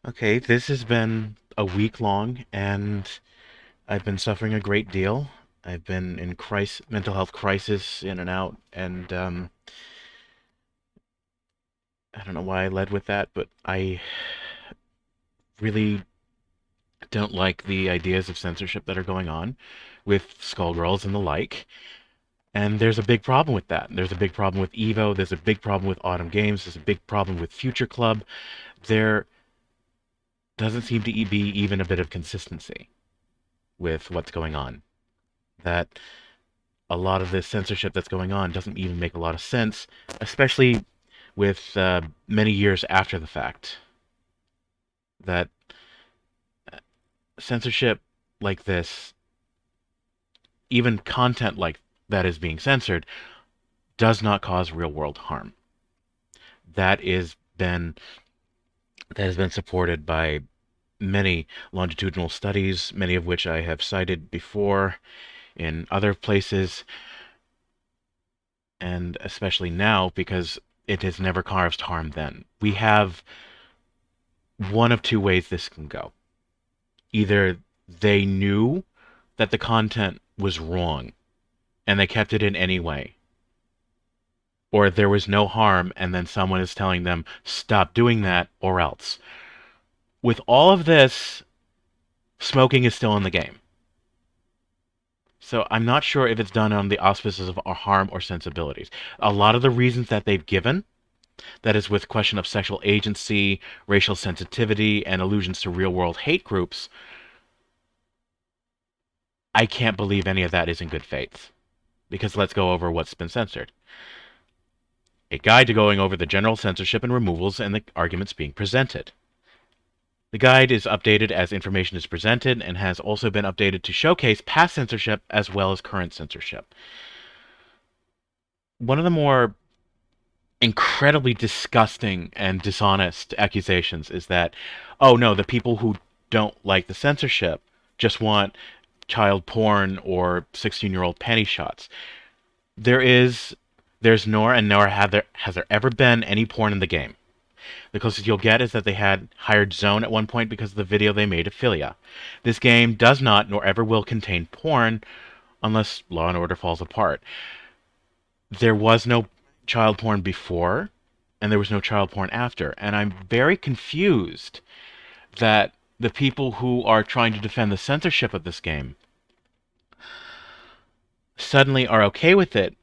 Okay, this has been a week long, and I've been suffering a great deal. I've been in mental health crisis, in and out, and I don't know why I led with that, but I really don't like the ideas of censorship that are going on with Skullgirls and the like. And there's a big problem with that. There's a big problem with Evo. There's a big problem with Autumn Games. There's a big problem with Future Club. There doesn't seem to be even a bit of consistency with what's going on. That a lot of this censorship that's going on doesn't even make a lot of sense, especially with many years after the fact. That censorship like this, even content like that is being censored, does not cause real world harm. That is been that has been supported by many longitudinal studies, many of which I have cited before in other places, and especially now because it has never caused harm then. We have one of two ways this can go. Either they knew that the content was wrong and they kept it in anyway, or there was no harm and then someone is telling them, stop doing that or else. With all of this, smoking is still in the game. So I'm not sure if it's done on the auspices of harm or sensibilities. A lot of the reasons that they've given, that is with question of sexual agency, racial sensitivity, and allusions to real world hate groups, I can't believe any of that is in good faith. Because let's go over what's been censored. A guide to going over the general censorship and removals and the arguments being presented. The guide is updated as information is presented and has also been updated to showcase past censorship as well as current censorship. One of the more incredibly disgusting and dishonest accusations is that, oh no, the people who don't like the censorship just want child porn or 16-year-old panty shots. There is, there's nor and nor has there ever been any porn in the game. The closest you'll get is that they had hired Zone at one point because of the video they made of Philia. This game does not nor ever will contain porn unless Law and Order falls apart. There was no child porn before, and there was no child porn after. And I'm very confused that the people who are trying to defend the censorship of this game suddenly are okay with it.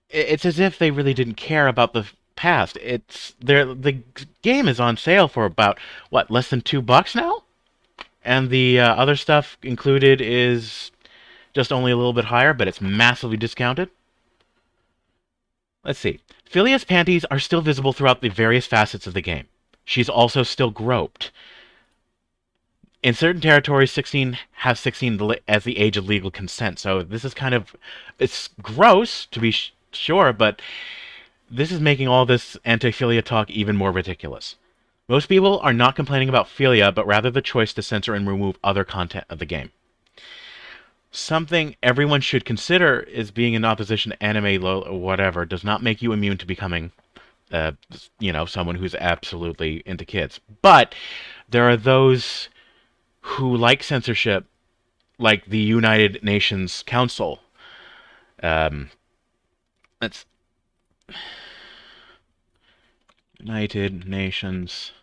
It's as if they really didn't care about the past. The game is on sale for about what, less than $2 now, and the other stuff included is just only a little bit higher, but it's massively discounted. Let's see. Philia's panties are still visible throughout the various facets of the game. She's also still groped. In certain territories, 16 has 16 as the age of legal consent. So this is kind of, it's gross to be sure, but this is making all this anti-philia talk even more ridiculous. Most people are not complaining about philia, but rather the choice to censor and remove other content of the game. Something everyone should consider is being in opposition to anime or whatever does not make you immune to becoming, uh, someone who's absolutely into kids. But there are those who like censorship, like the United Nations Council. Um, that's United Nations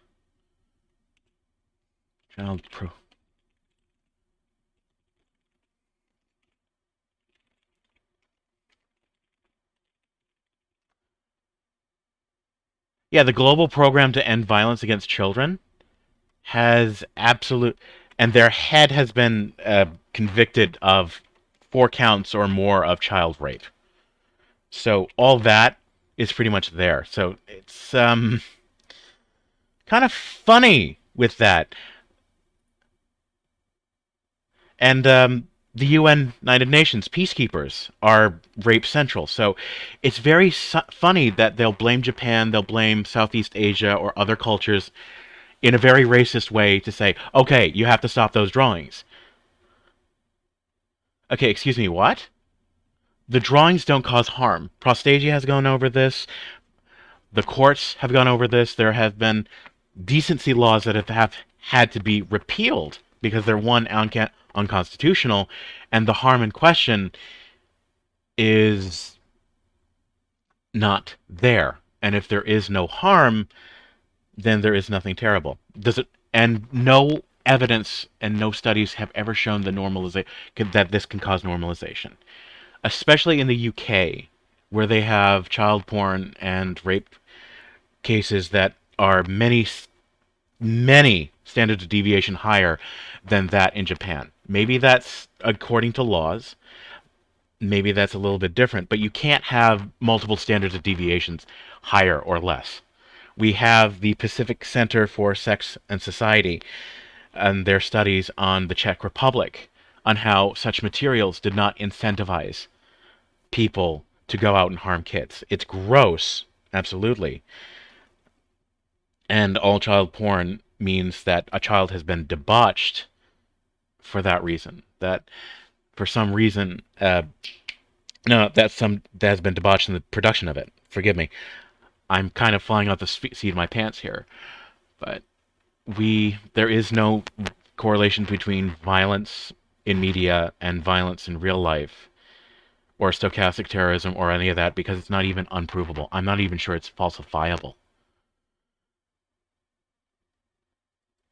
Child Pro. Yeah, the global program to end violence against children has absolute, and their head has been convicted of 4 counts or more of child rape. So all that is pretty much there. So it's kind of funny with that. And the UN United Nations peacekeepers are rape central. So it's very funny that they'll blame Japan, they'll blame Southeast Asia or other cultures in a very racist way to say, okay, you have to stop those drawings. Okay, excuse me, what? The drawings don't cause harm. Prostasia has gone over this. The courts have gone over this. There have been decency laws that have had to be repealed because they're unconstitutional, and the harm in question is not there. And if there is no harm, then there is nothing terrible. Does it? And no evidence and no studies have ever shown that this can cause normalization, especially in the UK, where they have child porn and rape cases that are many standards of deviation higher than that in Japan. Maybe that's according to laws. Maybe that's a little bit different, but you can't have multiple standards of deviations higher or less. We have the Pacific Center for Sex and Society and their studies on the Czech Republic on how such materials did not incentivize people to go out and harm kids. It's gross, absolutely. And all child porn means that a child has been debauched for that reason. That for some reason, no, that has been debauched in the production of it. Forgive me. I'm kind of flying off the seat of my pants here, but there is no correlation between violence in media and violence in real life, or stochastic terrorism, or any of that, because it's not even unprovable. I'm not even sure it's falsifiable.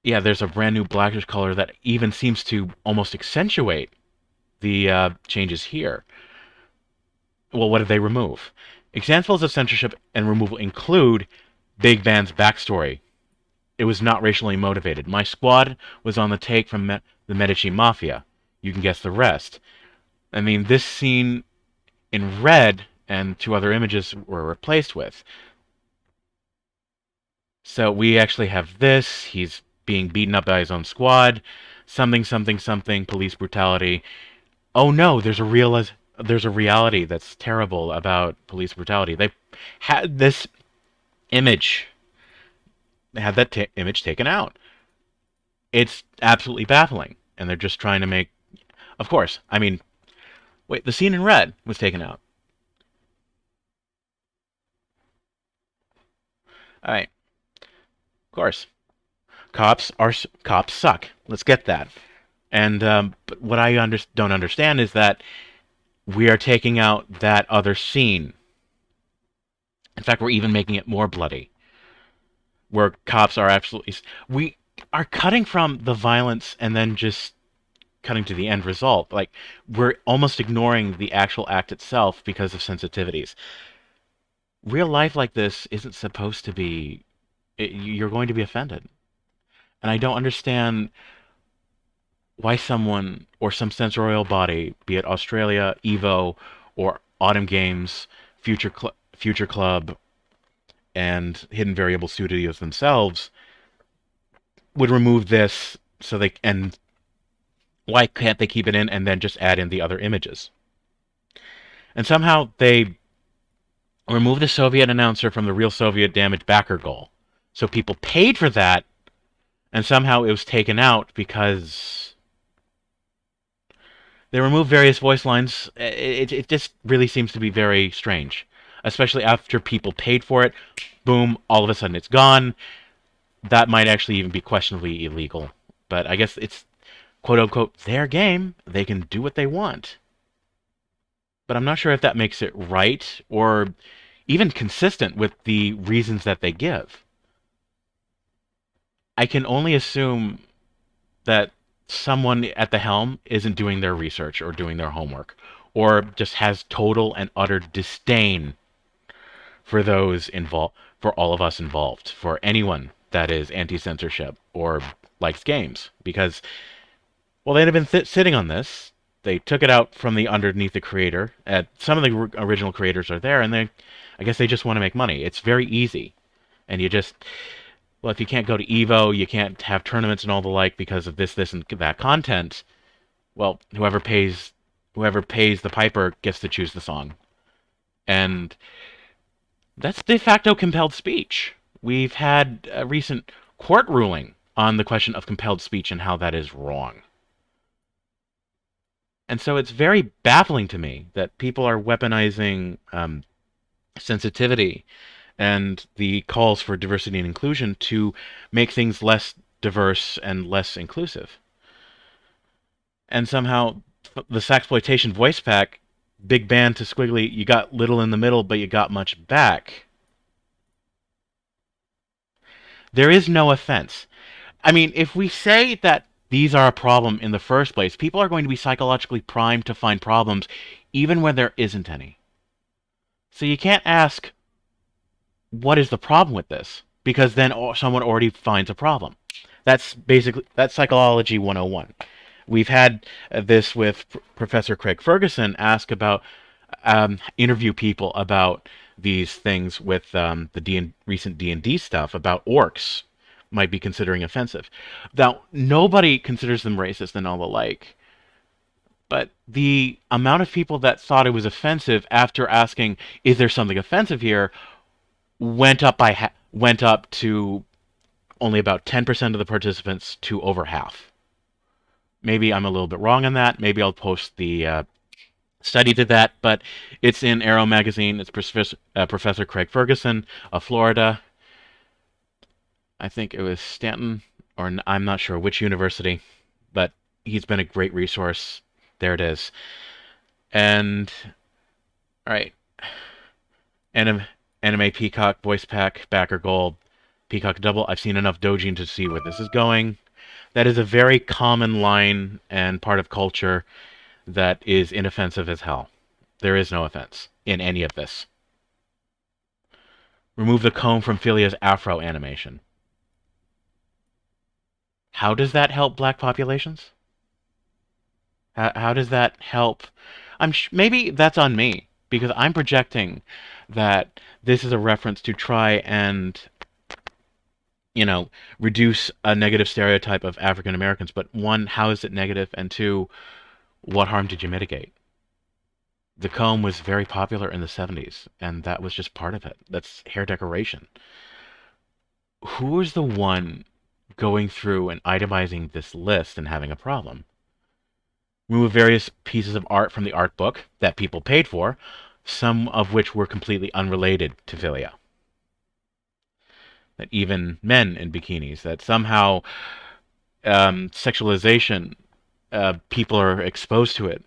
Yeah, there's a brand new blackish color that even seems to almost accentuate the changes here. Well, what did they remove? Examples of censorship and removal include Big Band's backstory. It was not racially motivated. My squad was on the take from the Medici Mafia. You can guess the rest. I mean, this scene in red and two other images were replaced with. So we actually have this. He's being beaten up by his own squad. Something, something, something. Police brutality. Oh no, there's a reality that's terrible about police brutality. They had this image. They had that image taken out. It's absolutely baffling, and they're just trying to make. Of course, I mean, wait, the scene in red was taken out. All right, of course, cops suck. Let's get that. And but what I don't understand is that we are taking out that other scene. In fact, we're even making it more bloody, where cops are absolutely. We are cutting from the violence and then just cutting to the end result. Like, we're almost ignoring the actual act itself because of sensitivities. Real life like this isn't supposed to be. You're going to be offended. And I don't understand why someone or some censorial body, be it Australia, Evo, or Autumn Games, Future Club, and Hidden Variable Studios themselves, would remove this and why can't they keep it in and then just add in the other images? And somehow they removed the Soviet announcer from the real Soviet damage backer goal. So people paid for that, and somehow it was taken out because they removed various voice lines. It just really seems to be very strange, especially after people paid for it. Boom, all of a sudden it's gone. That might actually even be questionably illegal. But I guess it's quote unquote their game. They can do what they want. But I'm not sure if that makes it right or even consistent with the reasons that they give. I can only assume that someone at the helm isn't doing their research or doing their homework, or just has total and utter disdain for those involved, for all of us involved, for anyone that is anti-censorship or likes games. Because, well, they'd have been sitting on this. They took it out from the underneath the creator. Some of the original creators are there, and I guess they just want to make money. It's very easy, and well, if you can't go to Evo, you can't have tournaments and all the like because of this, and that content. Well, whoever pays the piper gets to choose the song, and that's de facto compelled speech. We've had a recent court ruling on the question of compelled speech and how that is wrong. And so it's very baffling to me that people are weaponizing sensitivity and the calls for diversity and inclusion to make things less diverse and less inclusive. And somehow the Sexploitation voice pack, big band to squiggly, you got little in the middle, but you got much back. There is no offense. I mean, if we say that these are a problem in the first place, people are going to be psychologically primed to find problems even when there isn't any. So you can't ask, what is the problem with this? Because then someone already finds a problem. That's psychology 101. We've had this with Professor Craig Ferguson ask about, interview people about these things with the recent D&D stuff about orcs might be considering offensive. Now, nobody considers them racist and all the like, but the amount of people that thought it was offensive after asking, "Is there something offensive here?" went up to only about 10% of the participants to over half. Maybe I'm a little bit wrong on that. Maybe I'll post the study to that, but it's in Arrow magazine. It's Professor Craig Ferguson of Florida. I think it was Stanton, or I'm not sure which university, but he's been a great resource. There it is. And all right, anime, anime Peacock voice pack backer gold, Peacock double. I've seen enough Dojin to see where this is going. That is a very common line and part of culture that is inoffensive as hell. There is no offense in any of this. Remove the comb from Philia's afro animation. How does that help black populations? How does that help? Maybe that's on me because I'm projecting that this is a reference to try and, reduce a negative stereotype of African Americans. But one, how is it negative? And two, what harm did you mitigate? The comb was very popular in the 70s, and that was just part of it. That's hair decoration. Who is the one going through and itemizing this list and having a problem? Remove various pieces of art from the art book that people paid for, some of which were completely unrelated to Philia. That even men in bikinis, that somehow sexualization, people are exposed to it.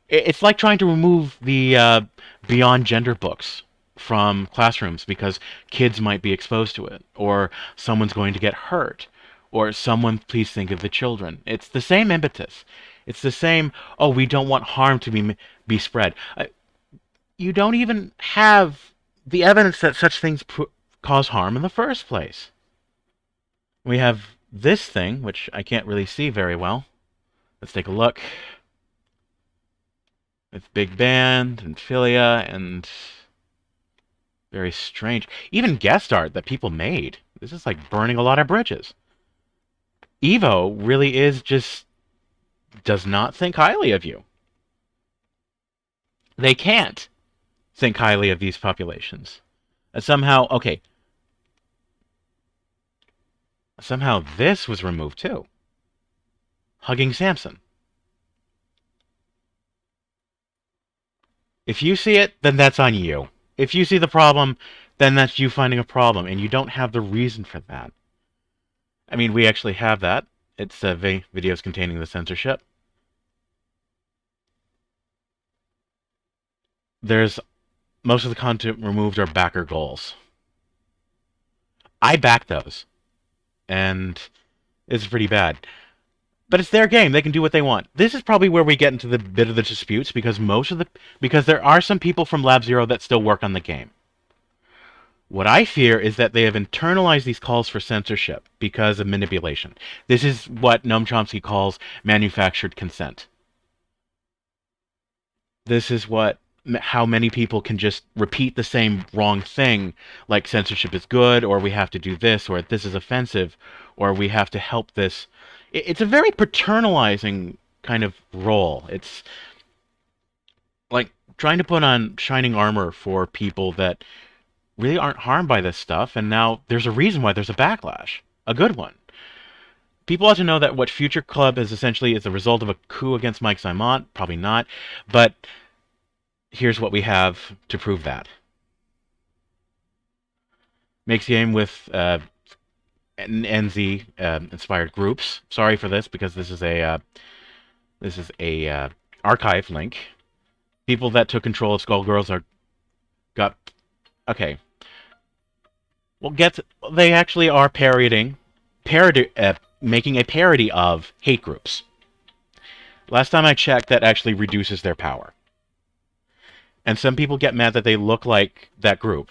It's like trying to remove the Beyond Gender books from classrooms because kids might be exposed to it, or someone's going to get hurt, or someone, please think of the children. It's the same impetus. It's the same, oh, we don't want harm to be spread. You don't even have the evidence that such things cause harm in the first place. We have this thing, which I can't really see very well. Let's take a look. With Big Band and Philia and very strange. Even guest art that people made. This is like burning a lot of bridges. Evo really is just does not think highly of you. They can't think highly of these populations. Somehow this was removed too. Hugging Samson. If you see it, then that's on you. If you see the problem, then that's you finding a problem, and you don't have the reason for that. I mean, we actually have that. It's videos containing the censorship. There's most of the content removed are backer goals. I back those, and it's pretty bad. But it's their game; they can do what they want. This is probably where we get into the bit of the disputes because because there are some people from Lab Zero that still work on the game. What I fear is that they have internalized these calls for censorship because of manipulation. This is what Noam Chomsky calls manufactured consent. This is how many people can just repeat the same wrong thing, like censorship is good, or we have to do this, or this is offensive, or we have to help this. It's a very paternalizing kind of role. It's like trying to put on shining armor for people that really aren't harmed by this stuff, and now there's a reason why there's a backlash. A good one. People ought to know that what Future Club is essentially is the result of a coup against Mike Simont. Probably not, but here's what we have to prove that. makes game with NZ inspired groups. Sorry for this because this is a archive link. People that took control of Skullgirls are got okay. Well, they actually are making a parody of hate groups. Last time I checked, that actually reduces their power. And some people get mad that they look like that group,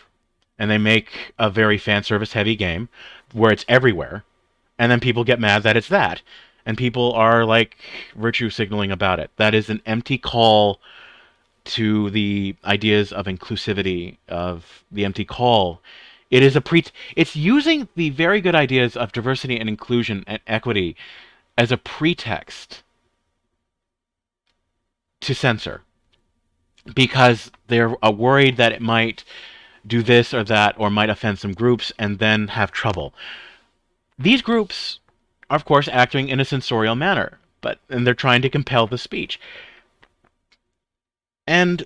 and they make a very fan service heavy game where it's everywhere, and then people get mad that it's that, and people are like virtue signaling about it. That is an empty call to the ideas of inclusivity, of the empty call. It is a it's using the very good ideas of diversity and inclusion and equity as a pretext to censor because they're worried that it might do this or that or might offend some groups and then have trouble. These groups are, of course, acting in a censorial manner, and they're trying to compel the speech. And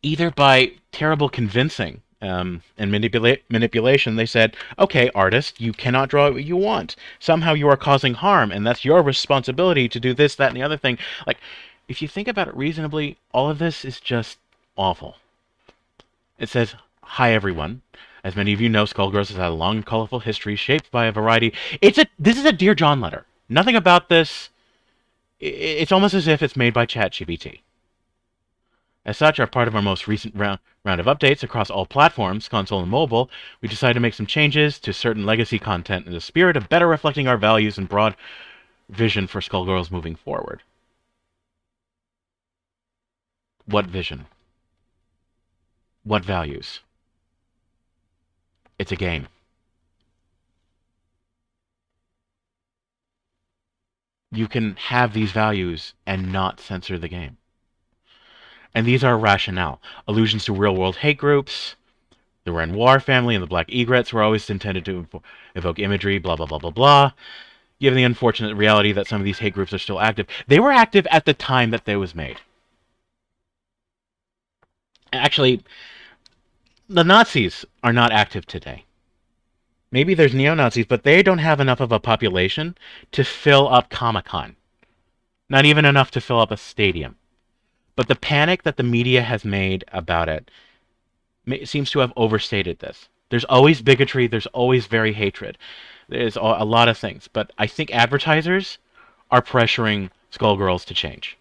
either by terrible convincing and manipulation, they said, okay, artist, you cannot draw what you want. Somehow you are causing harm, and that's your responsibility to do this, that, and the other thing. Like, if you think about it reasonably, all of this is just awful. It says, hi, everyone. As many of you know, Skullgirls has had a long and colorful history shaped by a variety. This is a Dear John letter. Nothing about this. It's almost as if it's made by ChatGPT. As such, are part of our most recent round of updates across all platforms, console and mobile, we decided to make some changes to certain legacy content in the spirit of better reflecting our values and broad vision for Skullgirls moving forward. What vision? What values? It's a game. You can have these values and not censor the game. And these are rationale. Allusions to real-world hate groups, the Renoir family and the Black Egrets were always intended to evoke imagery, blah, blah, blah, blah, blah. Given the unfortunate reality that some of these hate groups are still active. They were active at the time that they was made. Actually, the Nazis are not active today. Maybe there's neo-Nazis, but they don't have enough of a population to fill up Comic-Con. Not even enough to fill up a stadium. But the panic that the media has made about it seems to have overstated this. There's always bigotry. There's always very hatred. There's a lot of things. But I think advertisers are pressuring Skullgirls to change.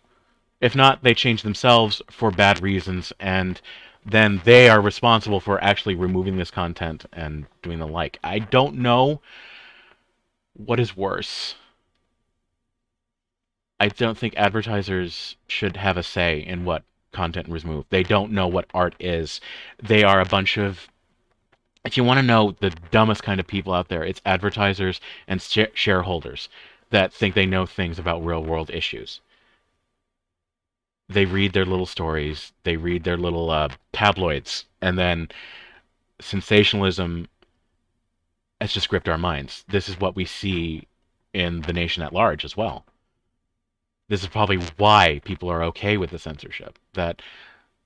If not, they change themselves for bad reasons, and then they are responsible for actually removing this content and doing the like. I don't know what is worse. I don't think advertisers should have a say in what content was removed. They don't know what art is. They are a bunch of... If you want to know the dumbest kind of people out there, it's advertisers and shareholders that think they know things about real-world issues. They read their little stories, they read their little tabloids, and then sensationalism has just gripped our minds. This is what we see in the nation at large as well. This is probably why people are okay with the censorship, that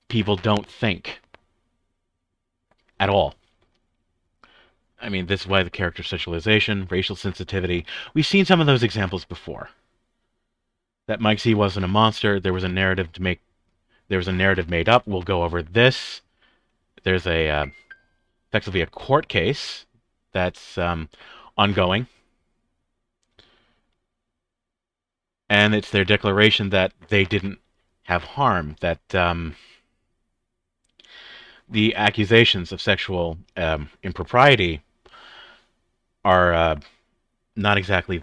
people don't think at all. I mean, this is why the character sexualization, racial sensitivity, we've seen some of those examples before. That Mike Z wasn't a monster, there was a narrative made up. We'll go over this. There's effectively a court case that's ongoing. And it's their declaration that they didn't have harm, that the accusations of sexual impropriety are not exactly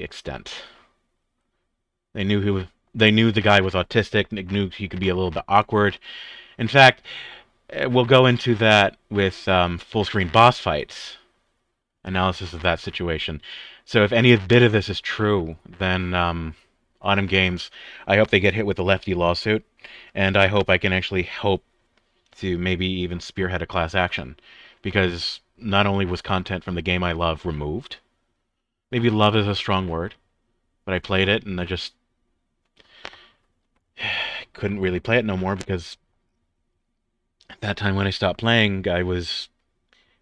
extent. They knew the guy was autistic. They knew he could be a little bit awkward. In fact, we'll go into that with full screen boss fights analysis of that situation. So if any bit of this is true, then Autumn Games, I hope they get hit with a lefty lawsuit, and I hope I can actually hope to maybe even spearhead a class action, because not only was content from the game I love removed, maybe love is a strong word, but I played it and I just couldn't really play it no more because at that time when I stopped playing, I was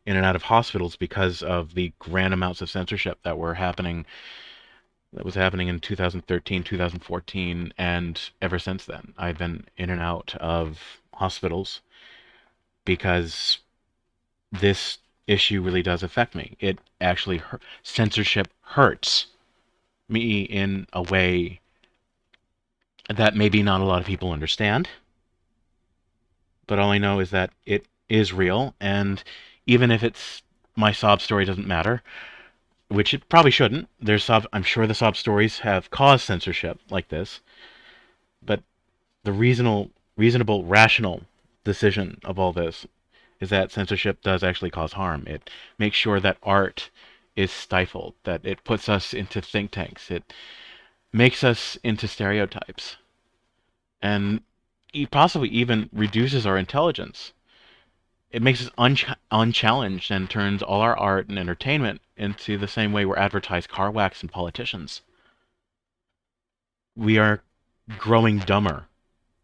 in and out of hospitals because of the grand amounts of censorship that was happening in 2013, 2014, and ever since then. I've been in and out of hospitals because this issue really does affect me. It actually censorship hurts me in a way that maybe not a lot of people understand, but all I know is that it is real, and even if it's my sob story doesn't matter, which it probably shouldn't. I'm sure the sob stories have caused censorship like this, but the reasonable, rational decision of all this is that censorship does actually cause harm. It makes sure that art is stifled, that it puts us into think tanks, it makes us into stereotypes, and possibly even reduces our intelligence. It makes us unchallenged and turns all our art and entertainment into the same way we're advertised car wax and politicians. We are growing dumber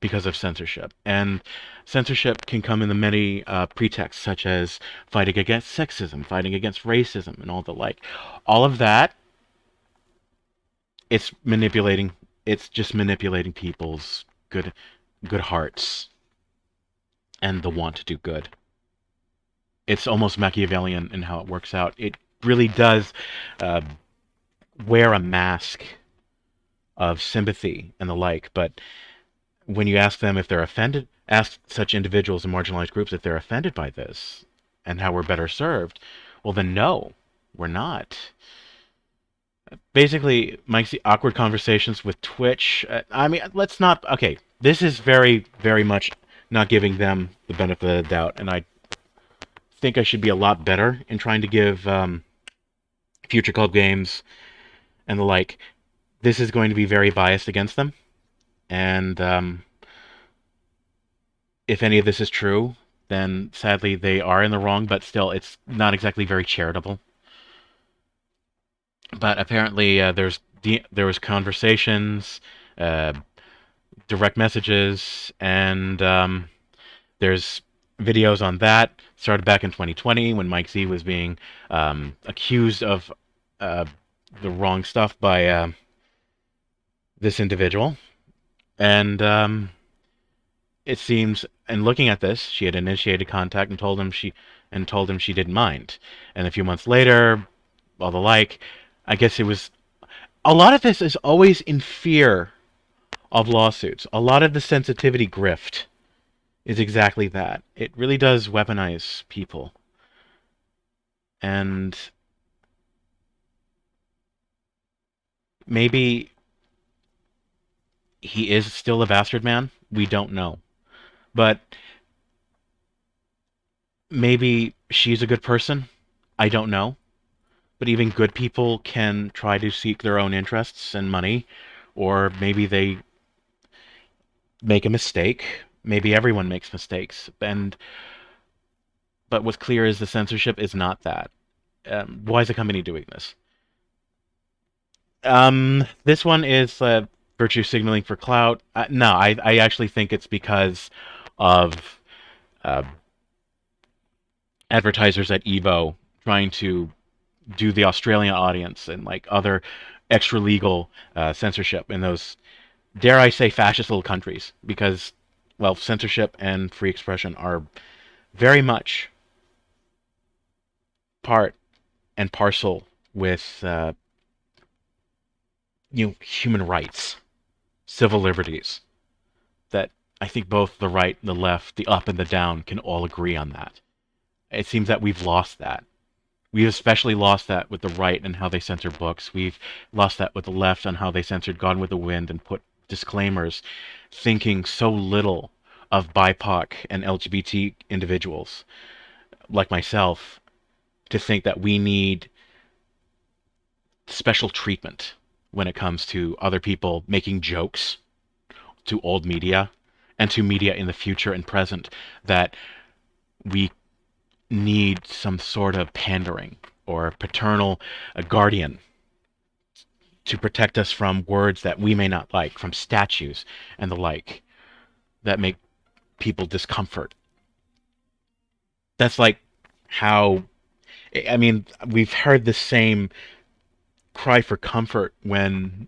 because of censorship. And censorship can come in the many pretexts, such as fighting against sexism, fighting against racism, and all the like. All of that, it's manipulating. It's just manipulating people's good hearts and the want to do good. It's almost Machiavellian in how it works out. It really does uh, wear a mask of sympathy and the like, but when you ask them if they're offended, ask such individuals and marginalized groups if they're offended by this and how we're better served, well, then no, we're not. Basically, Mike's the awkward conversations with Twitch. I mean, let's not. Okay, this is very, very much not giving them the benefit of the doubt, and I think I should be a lot better in trying to give Future Club games and the like. This is going to be very biased against them, and if any of this is true, then sadly they are in the wrong, but still, it's not exactly very charitable. But apparently, there was conversations, uh, direct messages, and there's videos on that. Started back in 2020 when Mike Z was being accused of uh, the wrong stuff by this individual, and it seems, and looking at this, she had initiated contact and told him she didn't mind. And a few months later, all the like, I guess it was a lot of this is always in fear of lawsuits. A lot of the sensitivity grift is exactly that. It really does weaponize people. And maybe he is still a bastard man. We don't know. But maybe she's a good person. I don't know. But even good people can try to seek their own interests and money, or maybe they make a mistake. Maybe everyone makes mistakes. But what's clear is the censorship is not that. Why is the company doing this? This one is virtue signaling for clout. No, I actually think it's because of uh, advertisers at Evo trying to do the Australian audience and like other extra legal censorship in those, dare I say, fascist little countries. Because, well, censorship and free expression are very much part and parcel with human rights, civil liberties. That I think both the right and the left, the up and the down, can all agree on that. It seems that we've lost that. We've especially lost that with the right and how they censor books. We've lost that with the left on how they censored Gone with the Wind and put disclaimers, thinking so little of BIPOC and LGBT individuals like myself to think that we need special treatment when it comes to other people making jokes to old media and to media in the future and present, that we need some sort of pandering or paternal guardian to protect us from words that we may not like, from statues and the like that make people discomfort. That's like how I mean, we've heard the same cry for comfort when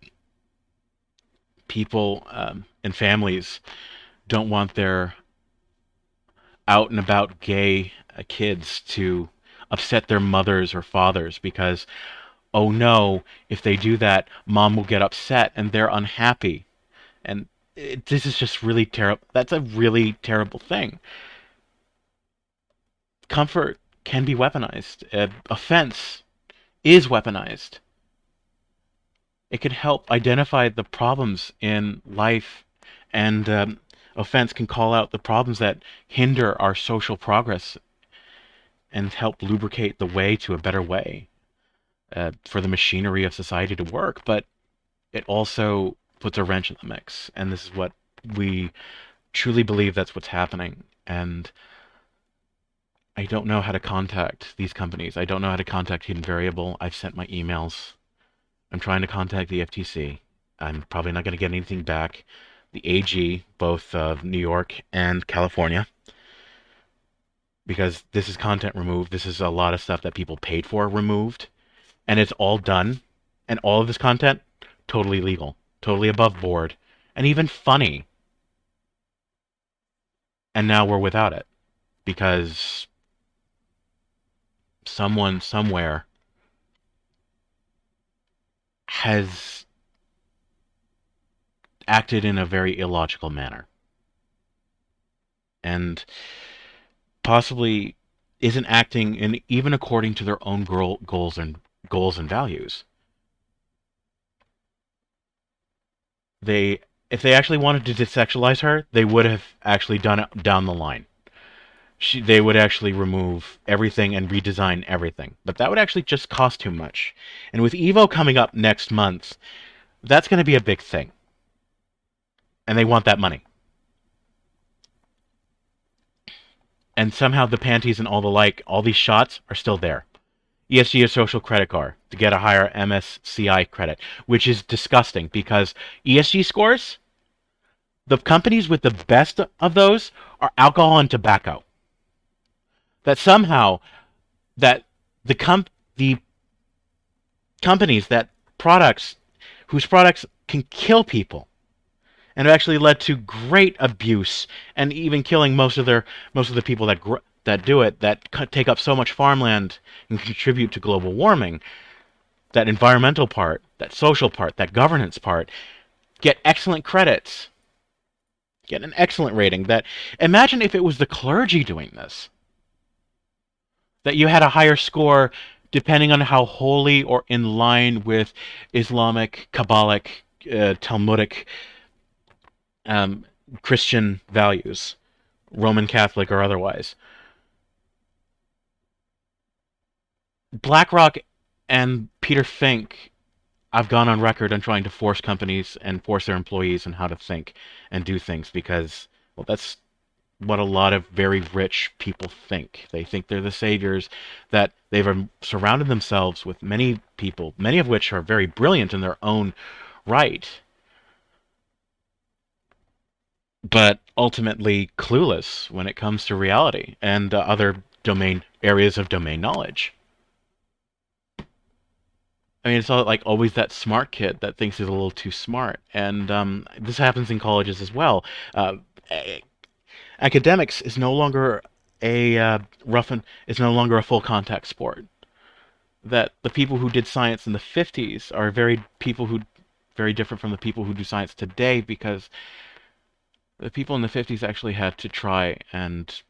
people and families don't want their out and about gay kids to upset their mothers or fathers because, oh no, if they do that, mom will get upset and they're unhappy. And this is just really terrible. That's a really terrible thing. Comfort can be weaponized. Offense is weaponized. It can help identify the problems in life, and offense can call out the problems that hinder our social progress and help lubricate the way to a better way for the machinery of society to work. But it also puts a wrench in the mix, and this is what we truly believe that's what's happening. And I don't know how to contact these companies. I don't know how to contact Hidden Variable. I've sent my emails. I'm trying to contact the FTC. I'm probably not going to get anything back. The AG, both of New York and California, because this is content removed. This is a lot of stuff that people paid for removed, and it's all done. And all of this content, totally legal, totally above board, and even funny. And now we're without it because someone somewhere has acted in a very illogical manner and possibly isn't acting in even according to their own goals and values. They if they actually wanted to desexualize her, they would have actually done it down the line. They would actually remove everything and redesign everything. But that would actually just cost too much. And with Evo coming up next month, that's going to be a big thing. And they want that money. And somehow the panties and all the like, all these shots are still there. ESG is social credit card to get a higher MSCI credit, which is disgusting because ESG scores, the companies with the best of those are alcohol and tobacco. That somehow that the companies that products whose products can kill people and have actually led to great abuse and even killing most of the people that do it that take up so much farmland and contribute to global warming. That environmental part, that social part, that governance part get excellent credits, get an excellent rating. That imagine if it was the clergy doing this, that you had a higher score depending on how holy or in line with Islamic, Kabbalic, Talmudic, um, Christian values, Roman Catholic or otherwise. BlackRock and Peter Fink, I've gone on record on trying to force companies and force their employees on how to think and do things because, well, that's what a lot of very rich people think. They think they're the saviors, that they've surrounded themselves with many people, many of which are very brilliant in their own right, but ultimately clueless when it comes to reality and other domain areas of domain knowledge. I mean, it's all, like always that smart kid that thinks he's a little too smart, and this happens in colleges as well. Uh, Academics is no longer a is no longer a full contact sport. That the people who did science in the 50s are very different from the people who do science today because the people in the 50s actually had to try and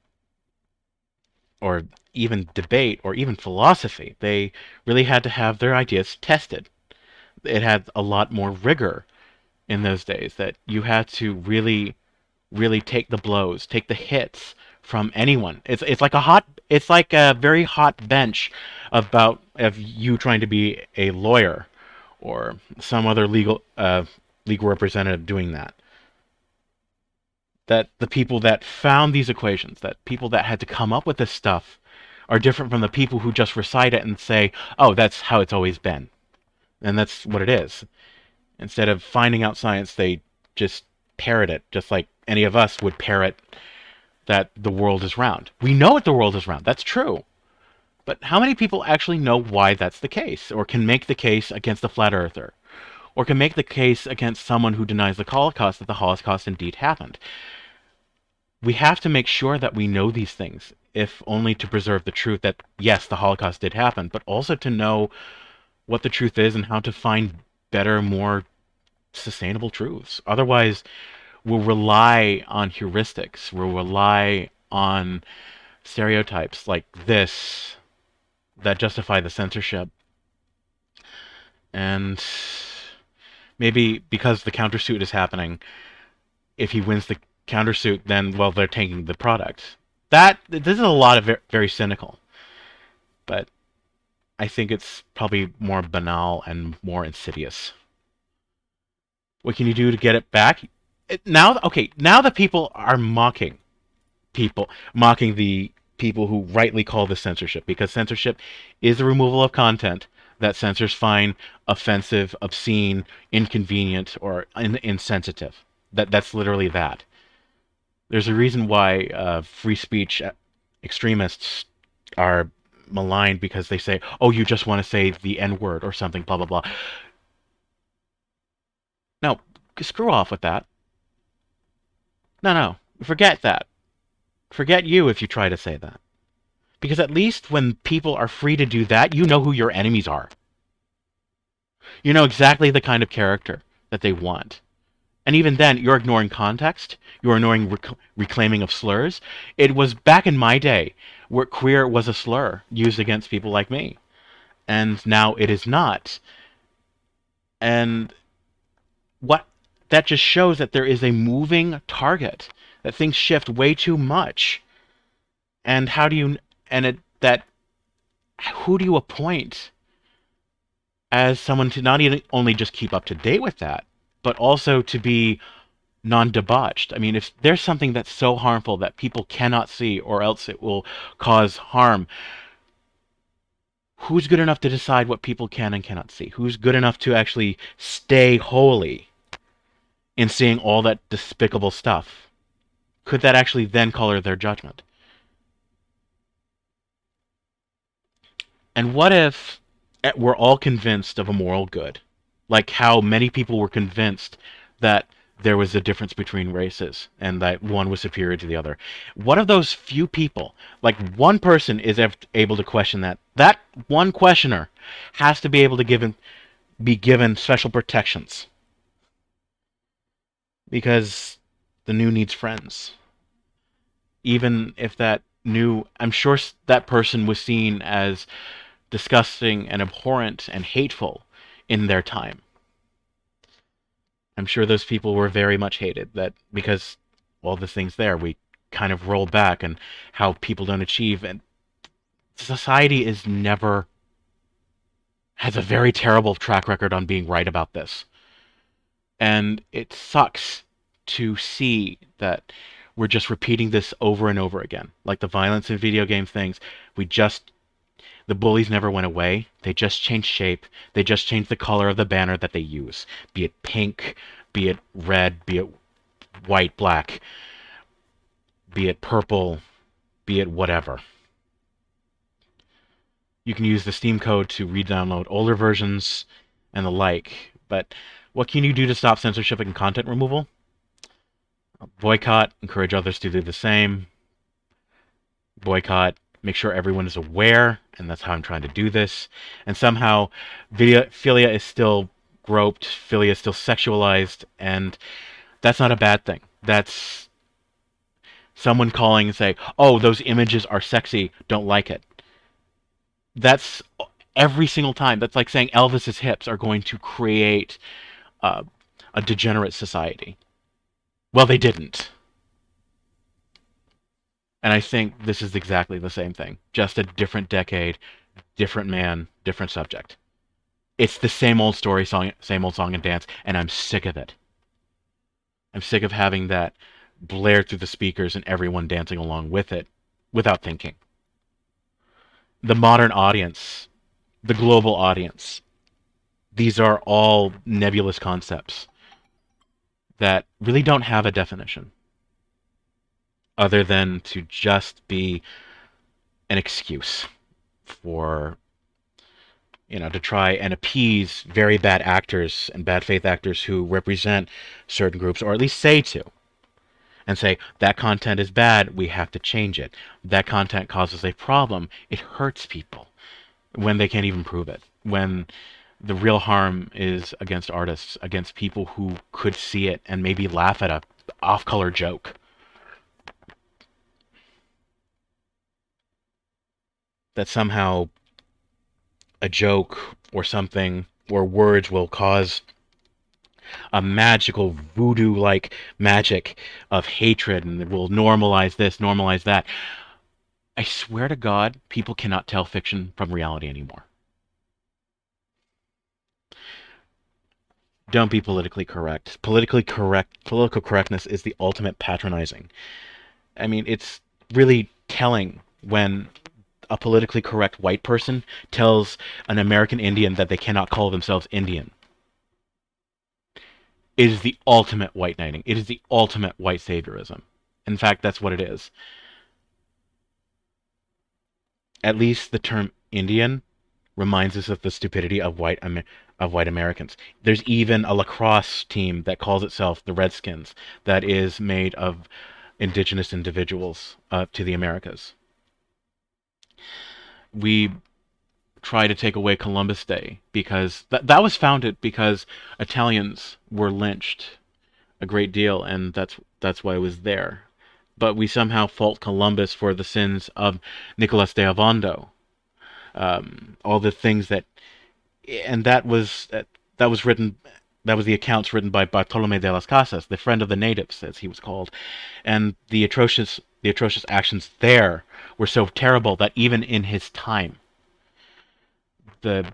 or even debate or even philosophy. They really had to have their ideas tested. It had a lot more rigor in those days that you had to really take the blows, take the hits from anyone. It's like a very hot bench about of you trying to be a lawyer or some other legal representative doing that. That the people that found these equations, that people that had to come up with this stuff, are different from the people who just recite it and say, "Oh, that's how it's always been," and that's what it is. Instead of finding out science, they just parrot it, just like any of us would parrot that the world is round. We know that the world is round. That's true. But how many people actually know why that's the case, or can make the case against a flat earther, or can make the case against someone who denies the Holocaust that the Holocaust indeed happened? We have to make sure that we know these things, if only to preserve the truth that, yes, the Holocaust did happen, but also to know what the truth is and how to find better, more sustainable truths. Otherwise, we'll rely on heuristics, we'll rely on stereotypes like this that justify the censorship. And maybe because the countersuit is happening, if he wins the countersuit, then, well, they're taking the product. This is a lot of very cynical, but I think it's probably more banal and more insidious. What can you do to get it back? Now, okay, now that people are mocking the people who rightly call this censorship, because censorship is the removal of content that censors find offensive, obscene, inconvenient, or insensitive. That's literally that. There's a reason why free speech extremists are maligned, because they say, "Oh, you just want to say the N word or something, blah blah blah." No, screw off with that. No, forget that. Forget you if you try to say that. Because at least when people are free to do that, you know who your enemies are. You know exactly the kind of character that they want. And even then, you're ignoring context. You're ignoring reclaiming of slurs. It was back in my day where queer was a slur used against people like me. And now it is not. And what that just shows that there is a moving target, that things shift way too much. And how do you, and it, that, who do you appoint as someone to not even only just keep up to date with that, but also to be non-debauched? I mean, if there's something that's so harmful that people cannot see, or else it will cause harm, who's good enough to decide what people can and cannot see? Who's good enough to actually stay holy in seeing all that despicable stuff? Could that actually then color their judgment? And what if we're all convinced of a moral good? Like how many people were convinced that there was a difference between races and that one was superior to the other. What of those few people, like one person is able to question that? That one questioner has to be able to be given special protections, because the new needs friends. Even if that new, I'm sure that person was seen as disgusting and abhorrent and hateful in their time. I'm sure those people were very much hated, that because all the things there, we kind of roll back and how people don't achieve, and society is never has a very terrible track record on being right about this. And it sucks to see that we're just repeating this over and over again. Like the violence in video game things, the bullies never went away. They just changed shape. They just changed the color of the banner that they use. Be it pink, be it red, be it white, black, be it purple, be it whatever. You can use the Steam code to re-download older versions and the like. But what can you do to stop censorship and content removal? Boycott, encourage others to do the same. Boycott, make sure everyone is aware, and that's how I'm trying to do this. And somehow, philia is still groped, philia is still sexualized, and that's not a bad thing. That's someone calling and say, "Oh, those images are sexy, don't like it." That's every single time. That's like saying Elvis's hips are going to create uh, a degenerate society. Well, they didn't. And I think this is exactly the same thing. Just a different decade, different man, different subject. It's the same old story, same old song and dance, and I'm sick of it. I'm sick of having that blared through the speakers and everyone dancing along with it without thinking. The modern audience, the global audience, these are all nebulous concepts that really don't have a definition other than to just be an excuse. for to try and appease very bad actors and bad faith actors who represent certain groups, or at least say to, and say, that content is bad, we have to change it. That content causes a problem, it hurts people, when they can't even prove it. When the real harm is against artists, against people who could see it and maybe laugh at a off-color joke. That somehow a joke or something or words will cause a magical voodoo-like magic of hatred, and will normalize this, normalize that. I swear to God, people cannot tell fiction from reality anymore. Don't be politically correct. Political correctness is the ultimate patronizing. I mean, it's really telling when a politically correct white person tells an American Indian that they cannot call themselves Indian. It is the ultimate white knighting. It is the ultimate white saviorism. In fact, that's what it is. At least the term Indian reminds us of the stupidity of white Americans. There's even a lacrosse team that calls itself the Redskins, that is made of indigenous individuals to the Americas. We try to take away Columbus Day because that was founded because Italians were lynched a great deal, and that's why it was there. But we somehow fault Columbus for the sins of Nicolas de Ovando. All the things that, and that was written. That was the accounts written by Bartolome de las Casas, the friend of the natives, as he was called, and the atrocious actions there were so terrible that even in his time, the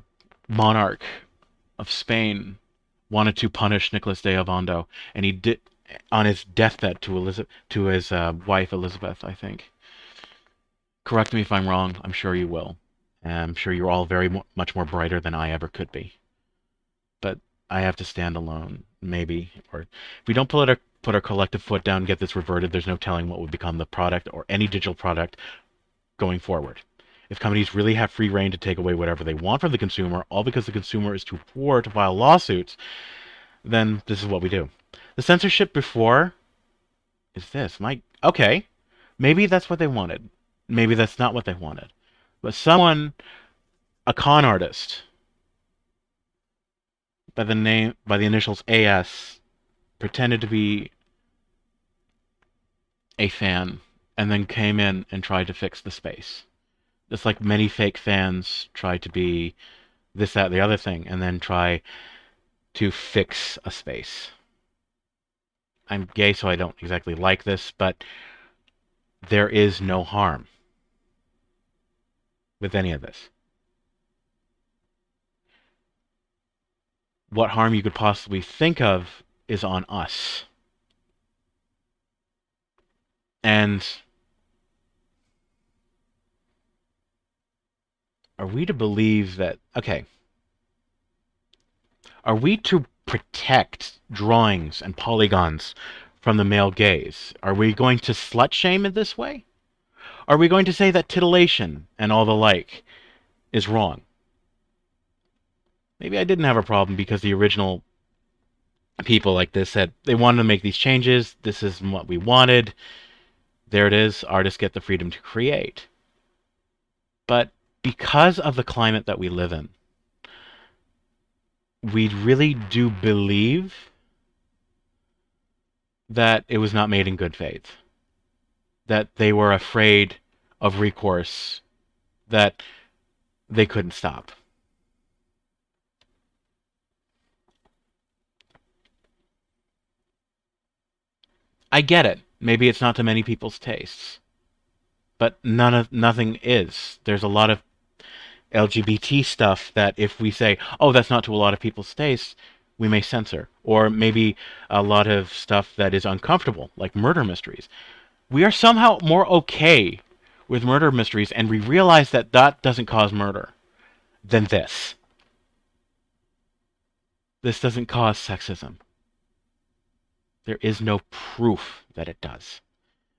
monarch of Spain wanted to punish Nicolas de Ovando, and he did on his deathbed to his wife Elizabeth, I think. Correct me if I'm wrong. I'm sure you will. And I'm sure you're all very much more brighter than I ever could be. But I have to stand alone, maybe. Or if we don't put our collective foot down and get this reverted, there's no telling what would become the product or any digital product going forward. If companies really have free reign to take away whatever they want from the consumer, all because the consumer is too poor to file lawsuits, then this is what we do. The censorship before is this. Okay, maybe that's what they wanted. Maybe that's not what they wanted. But someone, a con artist, by the initials AS, pretended to be a fan, and then came in and tried to fix the space. Just like many fake fans try to be this, that, the other thing, and then try to fix a space. I'm gay, so I don't exactly like this, but there is no harm with any of this. What harm you could possibly think of is on us. And are we to believe that, okay, are we to protect drawings and polygons from the male gaze? Are we going to slut shame in this way? Are we going to say that titillation and all the like is wrong? Maybe I didn't have a problem because the original people like this said they wanted to make these changes. This is what we wanted. There it is. Artists get the freedom to create. But because of the climate that we live in, we really do believe that it was not made in good faith. That they were afraid of recourse that they couldn't stop. I get it. Maybe it's not to many people's tastes. But nothing is. There's a lot of LGBT stuff that if we say, oh, that's not to a lot of people's tastes, we may censor. Or maybe a lot of stuff that is uncomfortable, like murder mysteries. We are somehow more okay with murder mysteries, and we realize that that doesn't cause murder than this. This doesn't cause sexism. There is no proof that it does.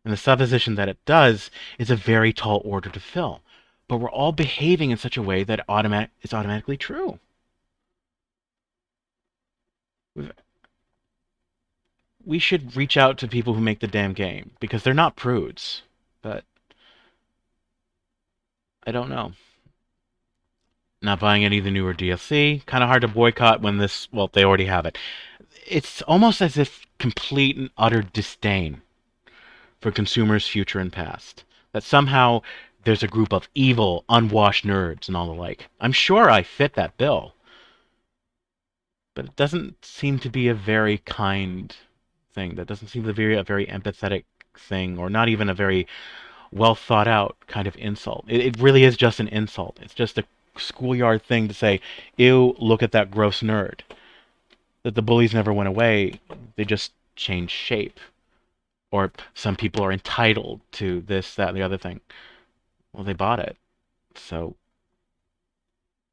And the supposition that it does is a very tall order to fill. but we're all behaving in such a way that it's automatically true. We should reach out to people who make the damn game because they're not prudes. But I don't know. Not buying any of the newer DLC. Kind of hard to boycott when this. Well, they already have it. It's almost as if complete and utter disdain for consumers' future and past. That somehow there's a group of evil, unwashed nerds and all the like. I'm sure I fit that bill, but it doesn't seem to be a very kind thing. That doesn't seem to be a very empathetic thing, or not even a very well thought out kind of insult. It really is just an insult. It's just a schoolyard thing to say, ew, look at that gross nerd. That the bullies never went away, they just changed shape. Or some people are entitled to this, that, and the other thing. Well, they bought it. So,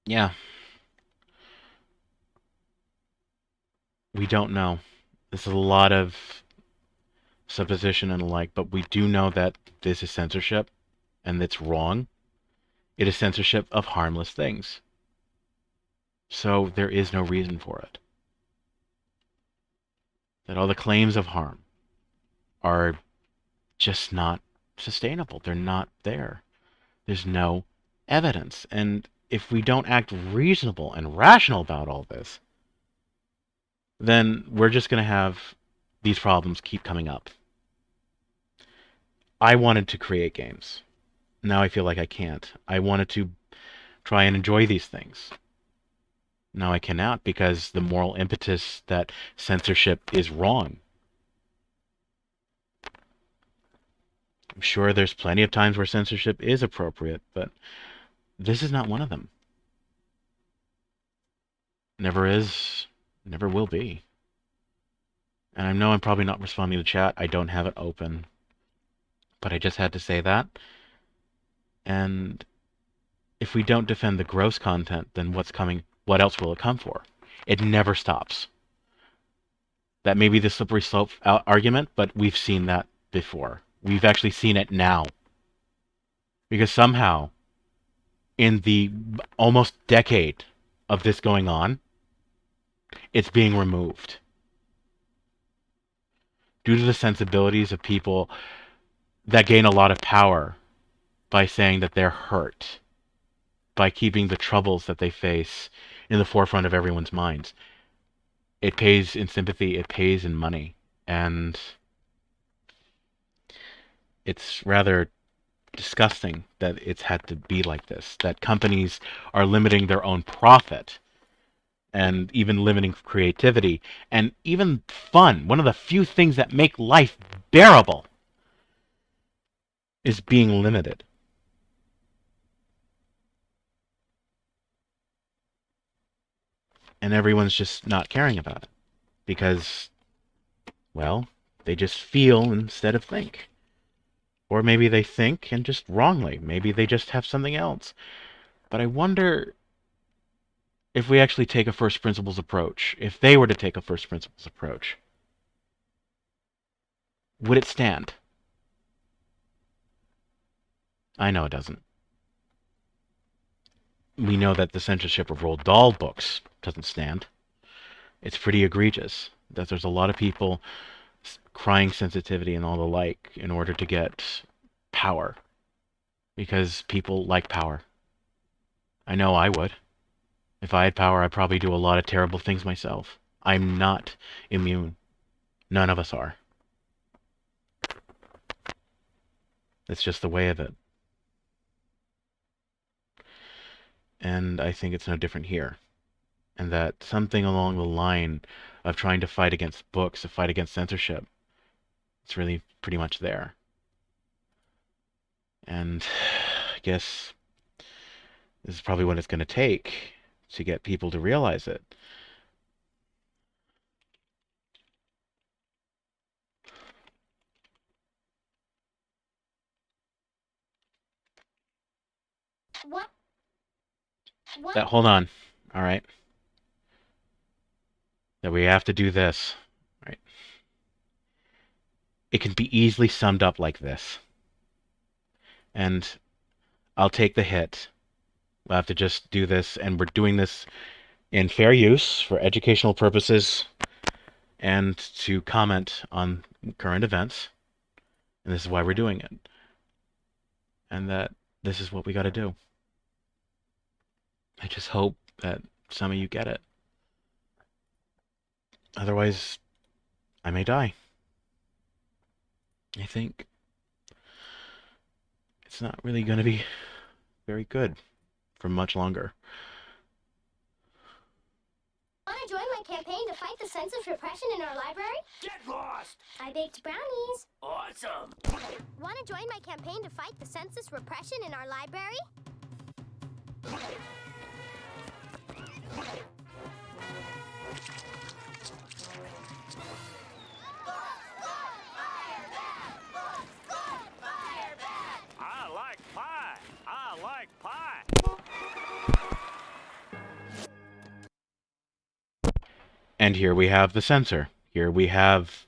yeah, we don't know. This is a lot of supposition and the like, but we do know that this is censorship, and it's wrong. It is censorship of harmless things. So there is no reason for it. That all the claims of harm are just not sustainable. They're not there. There's no evidence. And if we don't act reasonable and rational about all this, then we're just going to have these problems keep coming up. I wanted to create games. Now I feel like I can't. I wanted to try and enjoy these things. Now I cannot because the moral impetus that censorship is wrong. I'm sure there's plenty of times where censorship is appropriate, but this is not one of them. Never is, never will be. And I know I'm probably not responding to chat. I don't have it open. But I just had to say that. And if we don't defend the gross content, then what's coming? What else will it come for? It never stops. That may be the slippery slope argument, but we've seen that before. We've actually seen it now. Because somehow, in the almost decade of this going on, it's being removed. Due to the sensibilities of people that gain a lot of power by saying that they're hurt, by keeping the troubles that they face in the forefront of everyone's minds. It pays in sympathy, it pays in money, and it's rather disgusting that it's had to be like this, that companies are limiting their own profit and even limiting creativity and even fun. One of the few things that make life bearable is being limited. And everyone's just not caring about it because, well, they just feel instead of think. Or maybe they think and just wrongly. Maybe they just have something else. But I wonder if we actually take a first principles approach, if they were to take a first principles approach, would it stand? I know it doesn't. We know that the censorship of Roald Dahl books doesn't stand. It's pretty egregious that there's a lot of people crying sensitivity and all the like in order to get power. Because people like power. I know I would. If I had power, I'd probably do a lot of terrible things myself. I'm not immune. None of us are. It's just the way of it. And I think it's no different here. And that something along the line of trying to fight against books, to fight against censorship, it's really pretty much there. And I guess this is probably what it's going to take to get people to realize it. What? Hold on. All right. That we have to do this. All right. It can be easily summed up like this. And I'll take the hit. We'll have to just do this, and we're doing this in fair use for educational purposes and to comment on current events. And this is why we're doing it. And that this is what we got to do. I just hope that some of you get it. Otherwise, I may die. I think it's not really going to be very good for much longer. Want to join my campaign to fight the senseless repression in our library? Get lost! I baked brownies. Awesome! Want to join my campaign to fight the census repression in our library? I like pie! I like pie! And here we have the censor. Here we have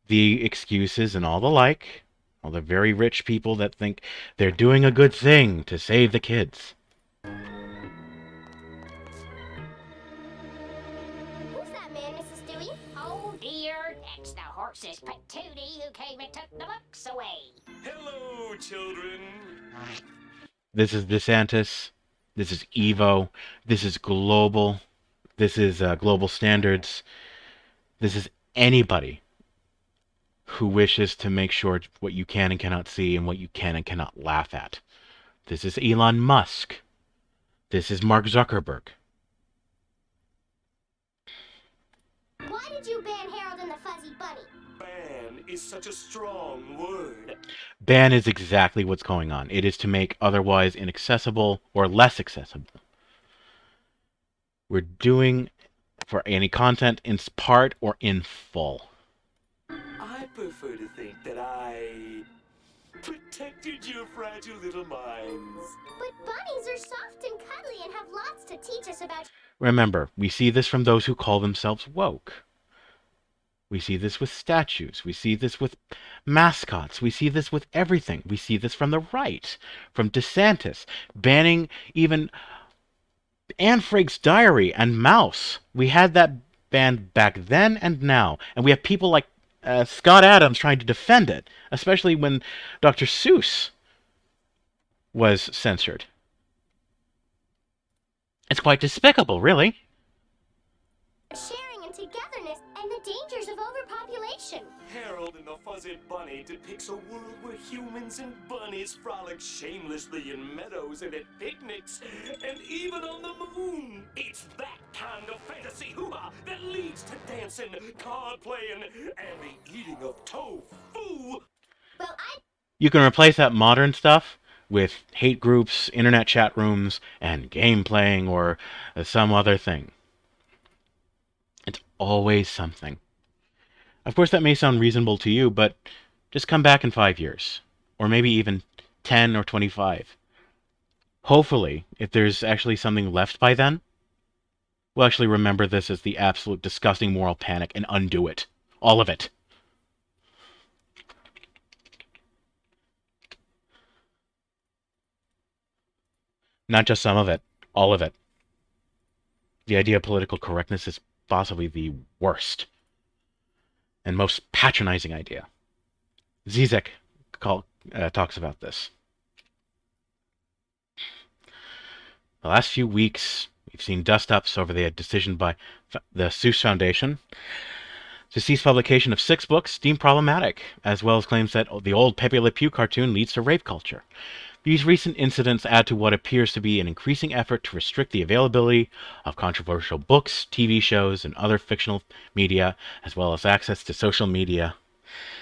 the excuses and all the like. All the very rich people that think they're doing a good thing to save the kids. Who's that man, Mrs. Dewey? Oh dear, that's the horse's patootie who came and took the books away. Hello, children! This is DeSantis. This is Evo. This is global. This is global standards. This is anybody who wishes to make sure what you can and cannot see and what you can and cannot laugh at. This is Elon Musk. This is Mark Zuckerberg. Why did you ban Harold and the Fuzzy Bunny? Ban is such a strong word. Ban is exactly what's going on. It is to make otherwise inaccessible or less accessible. We're doing for any content in part or in full. I prefer to think that I protected your fragile little minds. But bunnies are soft and cuddly and have lots to teach us about... Remember, we see this from those who call themselves woke. We see this with statues. We see this with mascots. We see this with everything. We see this from the right, from DeSantis, banning even Anne Frank's Diary and Mouse. We had that banned back then and now. And we have people like Scott Adams trying to defend it, especially when Dr. Seuss was censored. It's quite despicable, really. sharing and togetherness and the dangers of overpopulation. Harold and the Fuzzy Bunny depicts a world where humans and bunnies frolic shamelessly in meadows and at picnics, and even on the moon. It's that kind of fantasy hoo-ha that leads to dancing, card playing, and the eating of tofu. Well, You can replace that modern stuff with hate groups, internet chat rooms, and game playing or some other thing. It's always something. Of course, that may sound reasonable to you, but just come back in 5 years, or maybe even 10 or 25. Hopefully, if there's actually something left by then, we'll actually remember this as the absolute disgusting moral panic and undo it. All of it. Not just some of it, all of it. The idea of political correctness is possibly the worst and most patronizing idea. Zizek talks about this. The last few weeks, we've seen dust-ups over the decision by the Seuss Foundation to cease publication of 6 books deemed problematic, as well as claims that the old Pepe Le Pew cartoon leads to rape culture. These recent incidents add to what appears to be an increasing effort to restrict the availability of controversial books, TV shows, and other fictional media, as well as access to social media.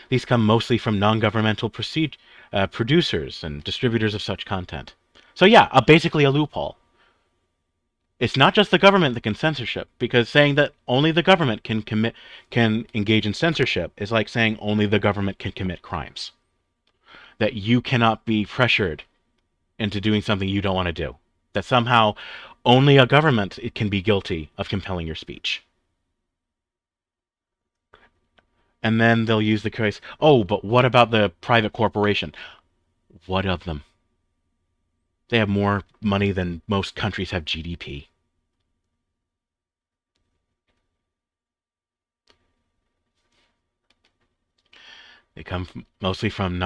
These come mostly from non-governmental producers and distributors of such content. So yeah, basically a loophole. It's not just the government that can censorship, because saying that only the government can engage in censorship is like saying only the government can commit crimes. That you cannot be pressured into doing something you don't want to do. That somehow only a government can be guilty of compelling your speech. And then they'll use the case, oh, but what about the private corporation? What of them? They have more money than most countries have GDP. They come mostly from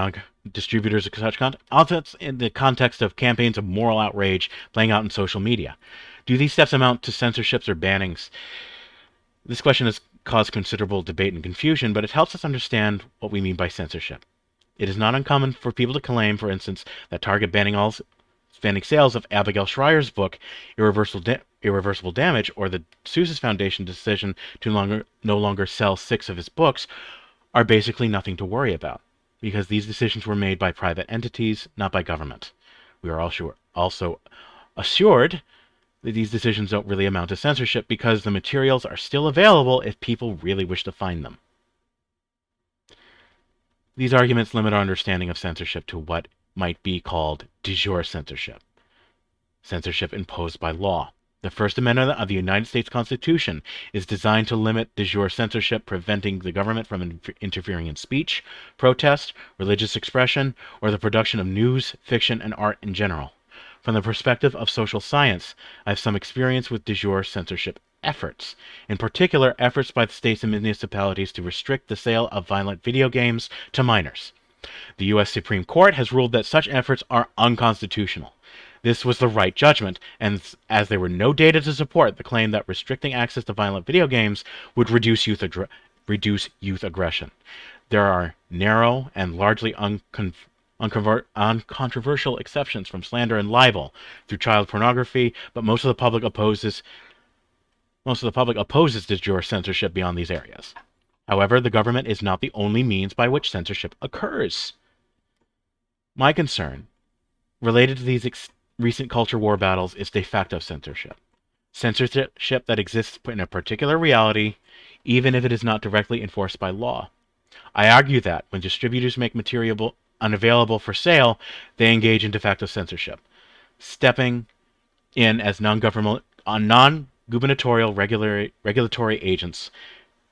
distributors of such content, also in the context of campaigns of moral outrage playing out in social media. Do these steps amount to censorships or bannings? This question has caused considerable debate and confusion, but it helps us understand what we mean by censorship. It is not uncommon for people to claim, for instance, that Target banning sales of Abigail Schreier's book Irreversible Damage, or the Seuss Foundation decision to no longer sell 6 of his books, are basically nothing to worry about, because these decisions were made by private entities, not by government. We are also assured that these decisions don't really amount to censorship because the materials are still available if people really wish to find them. These arguments limit our understanding of censorship to what might be called de jure censorship imposed by law. The First Amendment of the United States Constitution is designed to limit de jure censorship, preventing the government from interfering in speech, protest, religious expression, or the production of news, fiction, and art in general. From the perspective of social science, I have some experience with de jure censorship efforts, in particular efforts by the states and municipalities to restrict the sale of violent video games to minors. The U.S. Supreme Court has ruled that such efforts are unconstitutional. This was the right judgment, and as there were no data to support the claim that restricting access to violent video games would reduce youth aggression. There are narrow and largely uncontroversial exceptions from slander and libel through child pornography, but most of the public opposes de jure censorship beyond these areas. However, the government is not the only means by which censorship occurs. My concern, related to these recent culture war battles, is de facto censorship. Censorship that exists in a particular reality, even if it is not directly enforced by law. I argue that when distributors make material unavailable for sale, they engage in de facto censorship, stepping in as non-gubernatorial regulatory agents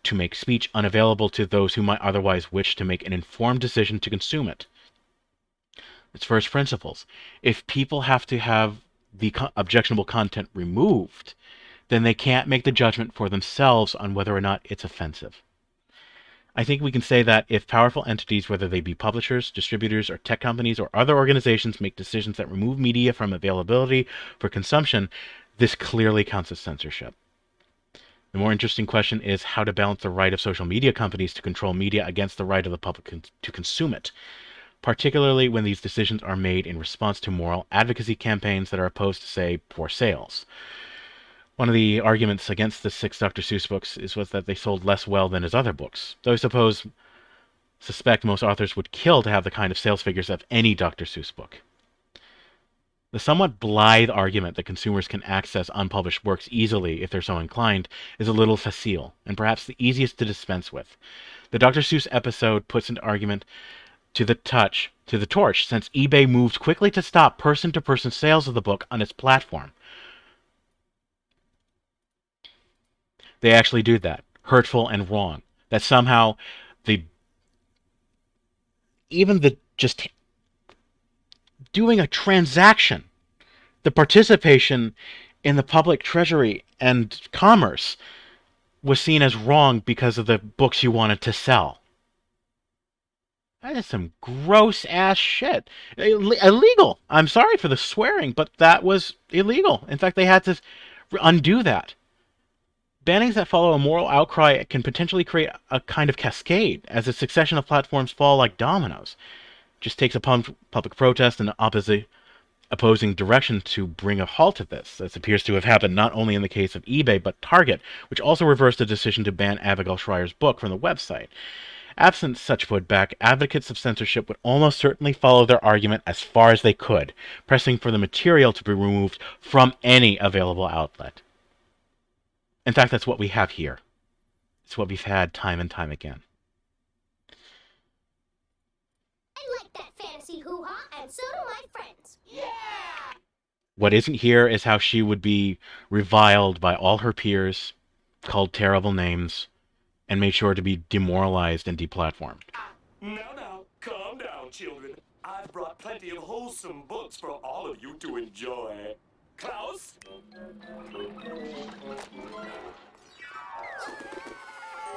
to make speech unavailable to those who might otherwise wish to make an informed decision to consume it. It's first principles. If people have to have the objectionable content removed, then they can't make the judgment for themselves on whether or not it's offensive. I think we can say that if powerful entities, whether they be publishers, distributors, or tech companies, or other organizations, make decisions that remove media from availability for consumption, this clearly counts as censorship. The more interesting question is how to balance the right of social media companies to control media against the right of the public to consume it, particularly when these decisions are made in response to moral advocacy campaigns that are opposed to, say, poor sales. One of the arguments against the 6 Dr. Seuss books was that they sold less well than his other books, though I suspect most authors would kill to have the kind of sales figures of any Dr. Seuss book. The somewhat blithe argument that consumers can access unpublished works easily if they're so inclined is a little facile, and perhaps the easiest to dispense with. The Dr. Seuss episode puts into argument to the torch, since eBay moved quickly to stop person-to-person sales of the book on its platform. They actually do that. Hurtful and wrong. That somehow just doing a transaction, the participation in the public treasury and commerce was seen as wrong because of the books you wanted to sell. That is some gross ass shit. Illegal. I'm sorry for the swearing, but that was illegal. In fact, they had to undo that. Bannings that follow a moral outcry can potentially create a kind of cascade, as a succession of platforms fall like dominoes. It just takes a public protest and opposing direction to bring a halt to this. This appears to have happened not only in the case of eBay, but Target, which also reversed the decision to ban Abigail Schreier's book from the website. Absent such putback, advocates of censorship would almost certainly follow their argument as far as they could, pressing for the material to be removed from any available outlet. In fact, that's what we have here. It's what we've had time and time again. I like that fantasy hoo-ha, and so do my friends. Yeah! What isn't here is how she would be reviled by all her peers, called terrible names, and made sure to be demoralized and deplatformed. Now, calm down, children. I've brought plenty of wholesome books for all of you to enjoy. Klaus?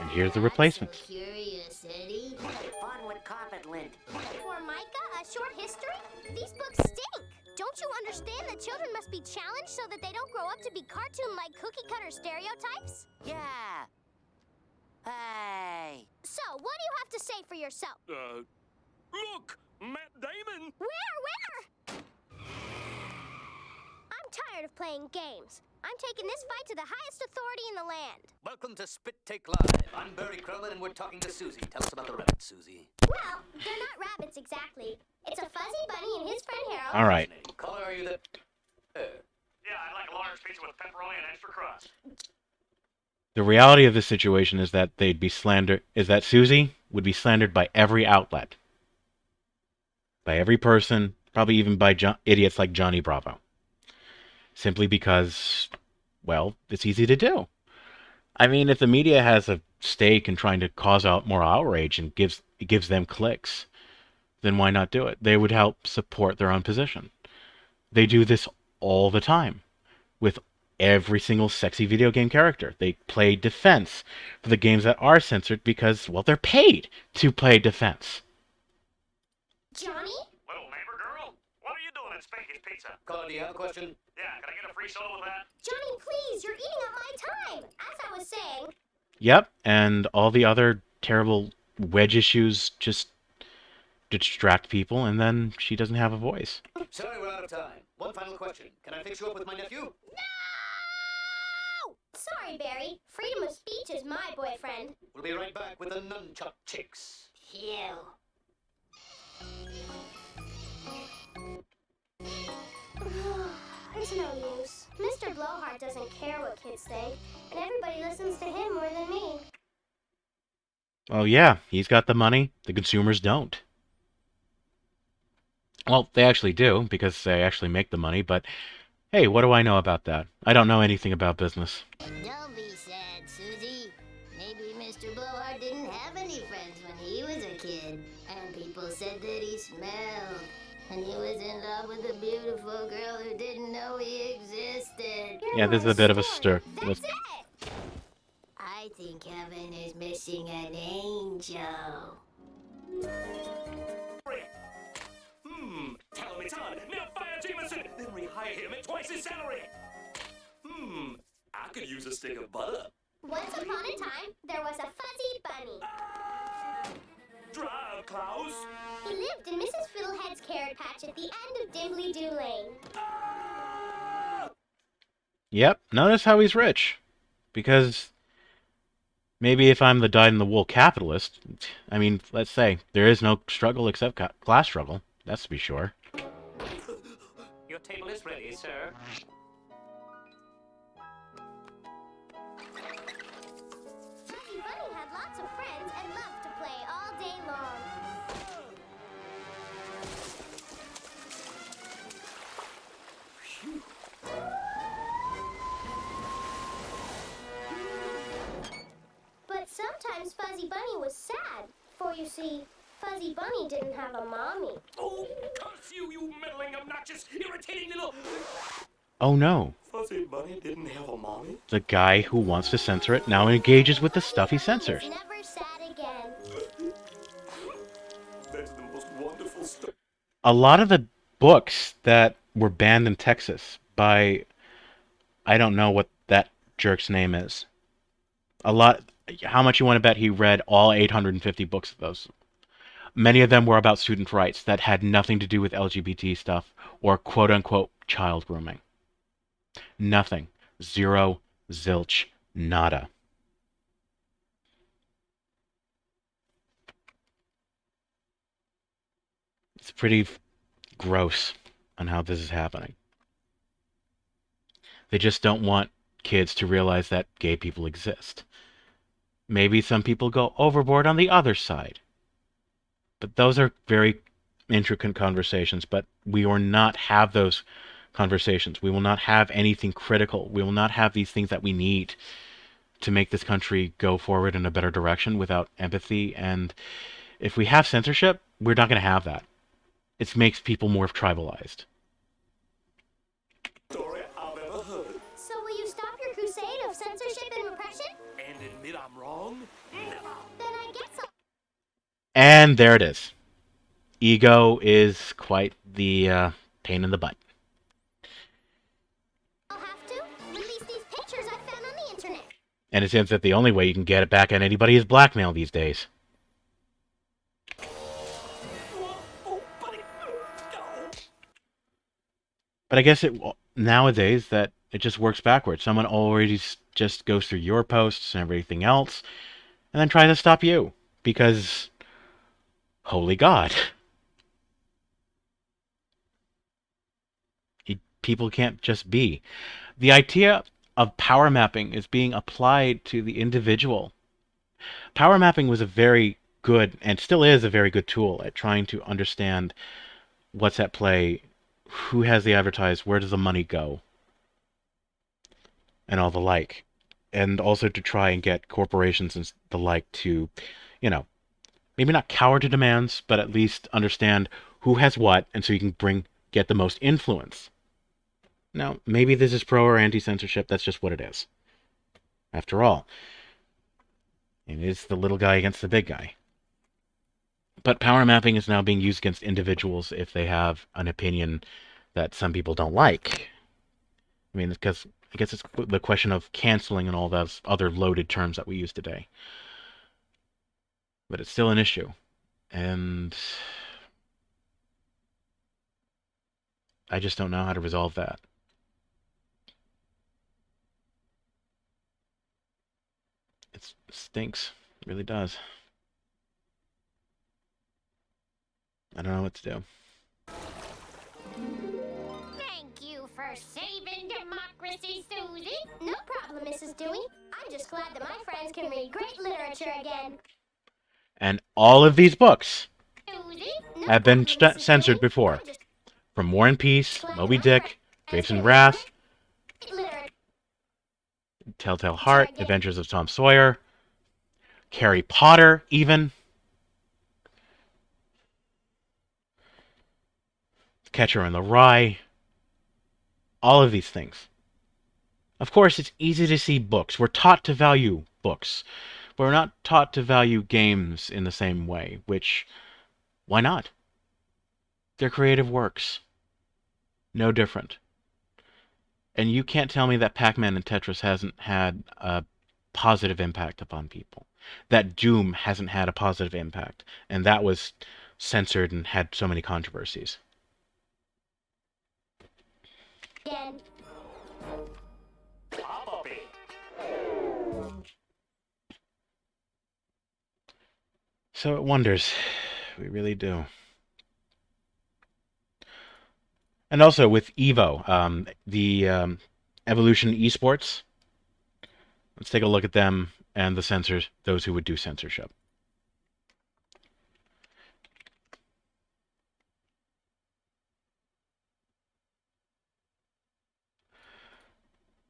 And here's the replacements. So curious, Eddie. Fun with carpet lint. For Micah, a short history? These books stink. Don't you understand that children must be challenged so that they don't grow up to be cartoon-like cookie-cutter stereotypes? Yeah. Hey. So, what do you have to say for yourself? Look! Matt Damon! Where? I'm tired of playing games. I'm taking this fight to the highest authority in the land. Welcome to Spit Take Live. I'm Barry Crowlin and we're talking to Susie. Tell us about the rabbits, Susie. Well, they're not rabbits exactly. It's a fuzzy bunny and his friend Harold. All right. Caller, are you the... Yeah, I'd like a large pizza with pepperoni and extra crust. The reality of this situation is that they'd be slandered. Is that Susie would be slandered by every outlet, by every person, probably even by idiots like Johnny Bravo. Simply because, well, it's easy to do. I mean, if the media has a stake in trying to cause out more outrage and gives them clicks, then why not do it? They would help support their own position. They do this all the time with every single sexy video game character. They play defense for the games that are censored because, well, they're paid to play defense. Johnny? Little neighbor girl, what are you doing in Spanky's Pizza? Caller, do you have a question? Yeah, can I get a free soda with that? Johnny, please, you're eating up my time. As I was saying, Yep, and all the other terrible wedge issues just distract people, and then she doesn't have a voice. Sorry, we're out of time. One final question. Can I fix you up with my nephew? no! Sorry, Barry. Freedom of speech is my boyfriend. We'll be right back with the nunchuck chicks. Phew. It's no use. Mr. Blowhard doesn't care what kids think, and everybody listens to him more than me. Oh yeah, he's got the money. The consumers don't. Well, they actually do, because they actually make the money, but hey, what do I know about that? I don't know anything about business. Don't be sad, Susie. Maybe Mr. Blowhard didn't have any friends when he was a kid. And people said that he smelled. And he was in love with a beautiful girl who didn't know he existed. Yeah, this is a bit of a stir. That's it! I think heaven is missing an angel. Tell him it's on. Now fire Jameson, then rehire him at twice his salary. I could use a stick of butter. Once upon a time, there was a fuzzy bunny. Drive, Klaus. He lived in Mrs. Fiddlehead's carrot patch at the end of Dimbly Doo Lane. Yep, notice how he's rich. Because maybe if I'm the dyed-in-the-wool capitalist, I mean, let's say, there is no struggle except class struggle. That's to be sure. Your table is ready, sir. Fuzzy Bunny had lots of friends and loved to play all day long. But sometimes Fuzzy Bunny was sad, for you see, Fuzzy Bunny didn't have a mommy. Oh, curse you, you meddling, obnoxious, irritating little... Oh no, Fuzzy Bunny didn't have a mommy? the guy who wants to censor it now engages with the stuff he censors. He's never sad again. That's the most wonderful stuff. A lot of the books that were banned in Texas by, I don't know what that jerk's name is. How much you want to bet he read all 850 books of those? Many of them were about student rights that had nothing to do with LGBT stuff or quote-unquote child grooming. Nothing. Zero, zilch, nada. It's pretty gross on how this is happening. They just don't want kids to realize that gay people exist. Maybe some people go overboard on the other side. But those are very intricate conversations, but we will not have those conversations. We will not have anything critical. We will not have these things that we need to make this country go forward in a better direction without empathy. And if we have censorship, we're not going to have that. It makes people more tribalized. Story I've ever heard. So will you stop your crusade of censorship and repression? And admit I'm wrong? Never! Then I guess And there it is. Ego is quite the pain in the butt. I'll have to release these pictures I found on the internet. And it seems that the only way you can get it back at anybody is blackmail these days. Oh, buddy. No. But I guess nowadays that it just works backwards. Someone already just goes through your posts and everything else, and then tries to stop you because, holy God, people can't just be. The idea of power mapping is being applied to the individual. Power mapping was a very good, and still is a very good tool at trying to understand what's at play, who has the advertised, where does the money go, and all the like. And also to try and get corporations and the like to, maybe not cower to demands, but at least understand who has what, and so you can get the most influence. Now, maybe this is pro or anti-censorship, that's just what it is. After all, it is the little guy against the big guy. But power mapping is now being used against individuals if they have an opinion that some people don't like. I mean, because I guess it's the question of canceling and all those other loaded terms that we use today. But it's still an issue. And I just don't know how to resolve that. It stinks. It really does. I don't know what to do. Thank you for saving democracy, Susie. No problem, Mrs. Dewey. I'm just glad that my friends can read great literature again. And all of these books Susie? No have been problem, Mrs. censored Dewey. before. I'm just From War and Peace, glad Moby that my Dick, friends Grapes and can Wrath, read great literature. Telltale Heart, Adventures of Tom Sawyer, Harry Potter, even. Catcher in the Rye. All of these things. Of course, it's easy to see books. We're taught to value books. But we're not taught to value games in the same way, which, why not? They're creative works. No different. And you can't tell me that Pac-Man and Tetris hasn't had a positive impact upon people. That Doom hasn't had a positive impact. And that was censored and had so many controversies. Again. Probably. So it wonders. We really do. And also with Evo, the Evolution Esports. Let's take a look at them and the censors, those who would do censorship.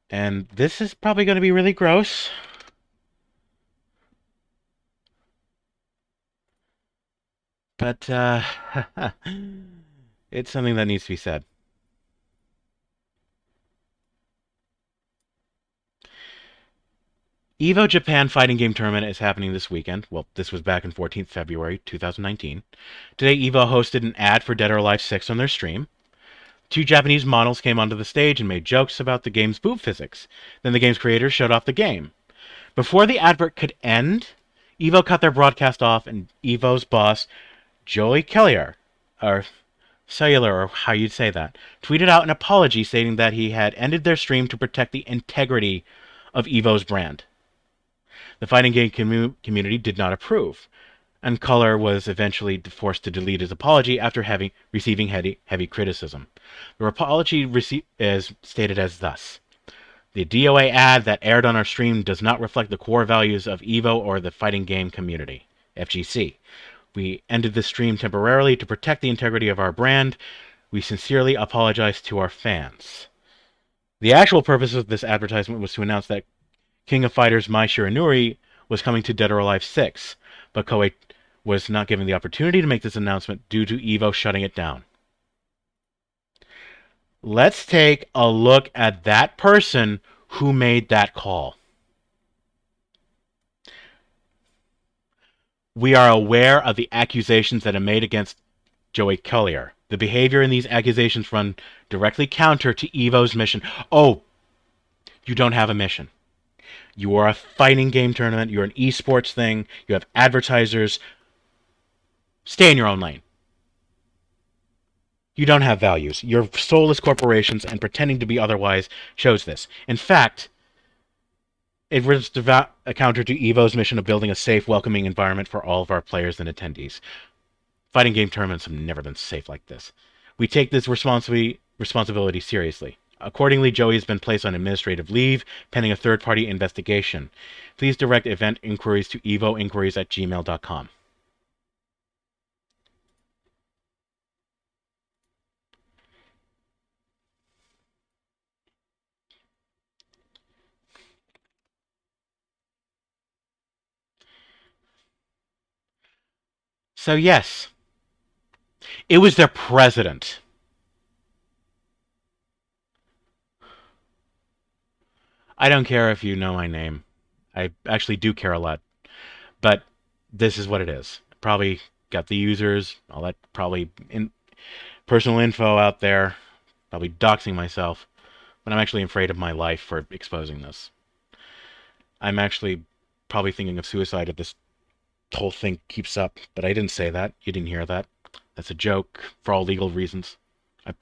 And this is probably going to be really gross. But it's something that needs to be said. Evo Japan Fighting Game Tournament is happening this weekend. Well, this was back on 14th February 2019. Today, Evo hosted an ad for Dead or Alive 6 on their stream. Two Japanese models came onto the stage and made jokes about the game's boob physics. Then the game's creators showed off the game. Before the advert could end, Evo cut their broadcast off, and Evo's boss, Joey Cellular, or Cellular, or how you'd say that, tweeted out an apology stating that he had ended their stream to protect the integrity of Evo's brand. The fighting game community did not approve, and Color was eventually forced to delete his apology after receiving heavy criticism. The apology is stated as thus. The DOA ad that aired on our stream does not reflect the core values of Evo or the fighting game community, FGC. We ended the stream temporarily to protect the integrity of our brand. We sincerely apologize to our fans. The actual purpose of this advertisement was to announce that King of Fighters Mai Shiranui was coming to Dead or Alive 6, but Koei was not given the opportunity to make this announcement due to Evo shutting it down. Let's take a look at that person who made that call. We are aware of the accusations that are made against Joey Collier. The behavior in these accusations run directly counter to Evo's mission. Oh, you don't have a mission. You are a fighting game tournament. You're an esports thing. You have advertisers. Stay in your own lane. You don't have values. You're soulless corporations, and pretending to be otherwise shows this. In fact, it runs a counter to Evo's mission of building a safe, welcoming environment for all of our players and attendees. Fighting game tournaments have never been safe like this. We take this responsibility seriously. Accordingly, Joey has been placed on administrative leave pending a third-party investigation. Please direct event inquiries to evoinquiries@gmail.com. So yes, it was their president. I don't care if you know my name. I actually do care a lot. But this is what it is. Probably got the users, all that personal info out there. Probably doxing myself. But I'm actually afraid of my life for exposing this. I'm actually probably thinking of suicide if this whole thing keeps up. But I didn't say that. You didn't hear that. That's a joke for all legal reasons.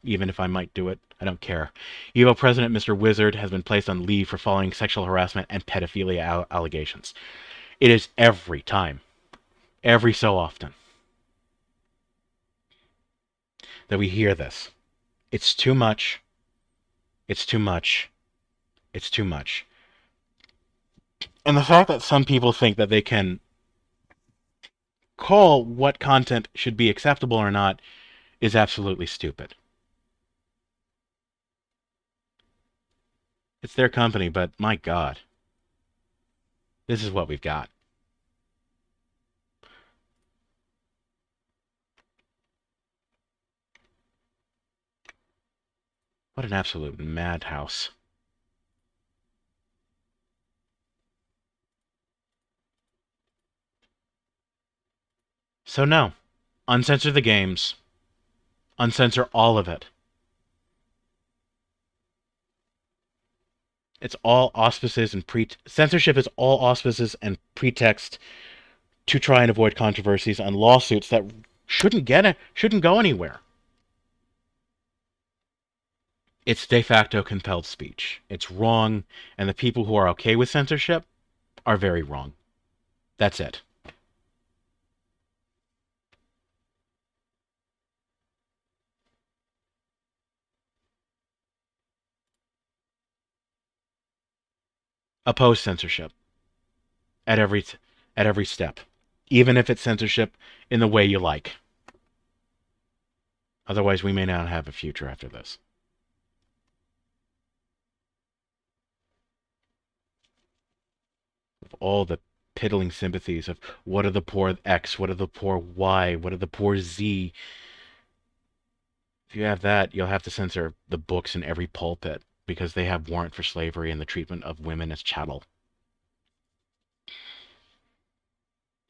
Even if I might do it, I don't care. Evo President Mr. Wizard has been placed on leave for following sexual harassment and pedophilia allegations. It is every time, every so often, that we hear this. It's too much. It's too much. It's too much. And the fact that some people think that they can call what content should be acceptable or not is absolutely stupid. It's their company, but my God, this is what we've got. What an absolute madhouse. So no, uncensor the games. Uncensor all of it. It's all auspices and censorship is all auspices and pretext to try and avoid controversies and lawsuits that shouldn't go anywhere. It's de facto compelled speech. It's wrong, and the people who are okay with censorship are very wrong. That's it. Oppose censorship at every step, even if it's censorship in the way you like. Otherwise, we may not have a future after this. Of all the piddling sympathies of what are the poor X, what are the poor Y, what are the poor Z. If you have that, you'll have to censor the books in every pulpit because they have warrant for slavery and the treatment of women as chattel.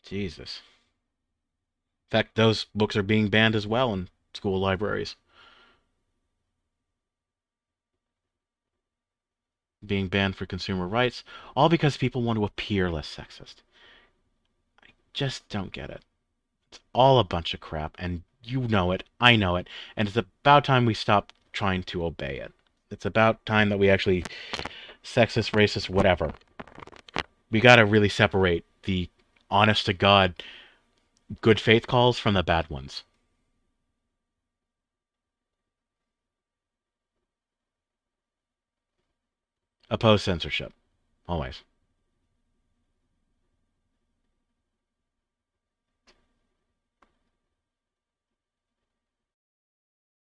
Jesus. In fact, those books are being banned as well in school libraries. Being banned for consumer rights, all because people want to appear less sexist. I just don't get it. It's all a bunch of crap, and you know it, I know it, and it's about time we stop trying to obey it. It's about time that we actually, sexist, racist, whatever, we gotta really separate the honest to God good faith calls from the bad ones. Oppose censorship. Always.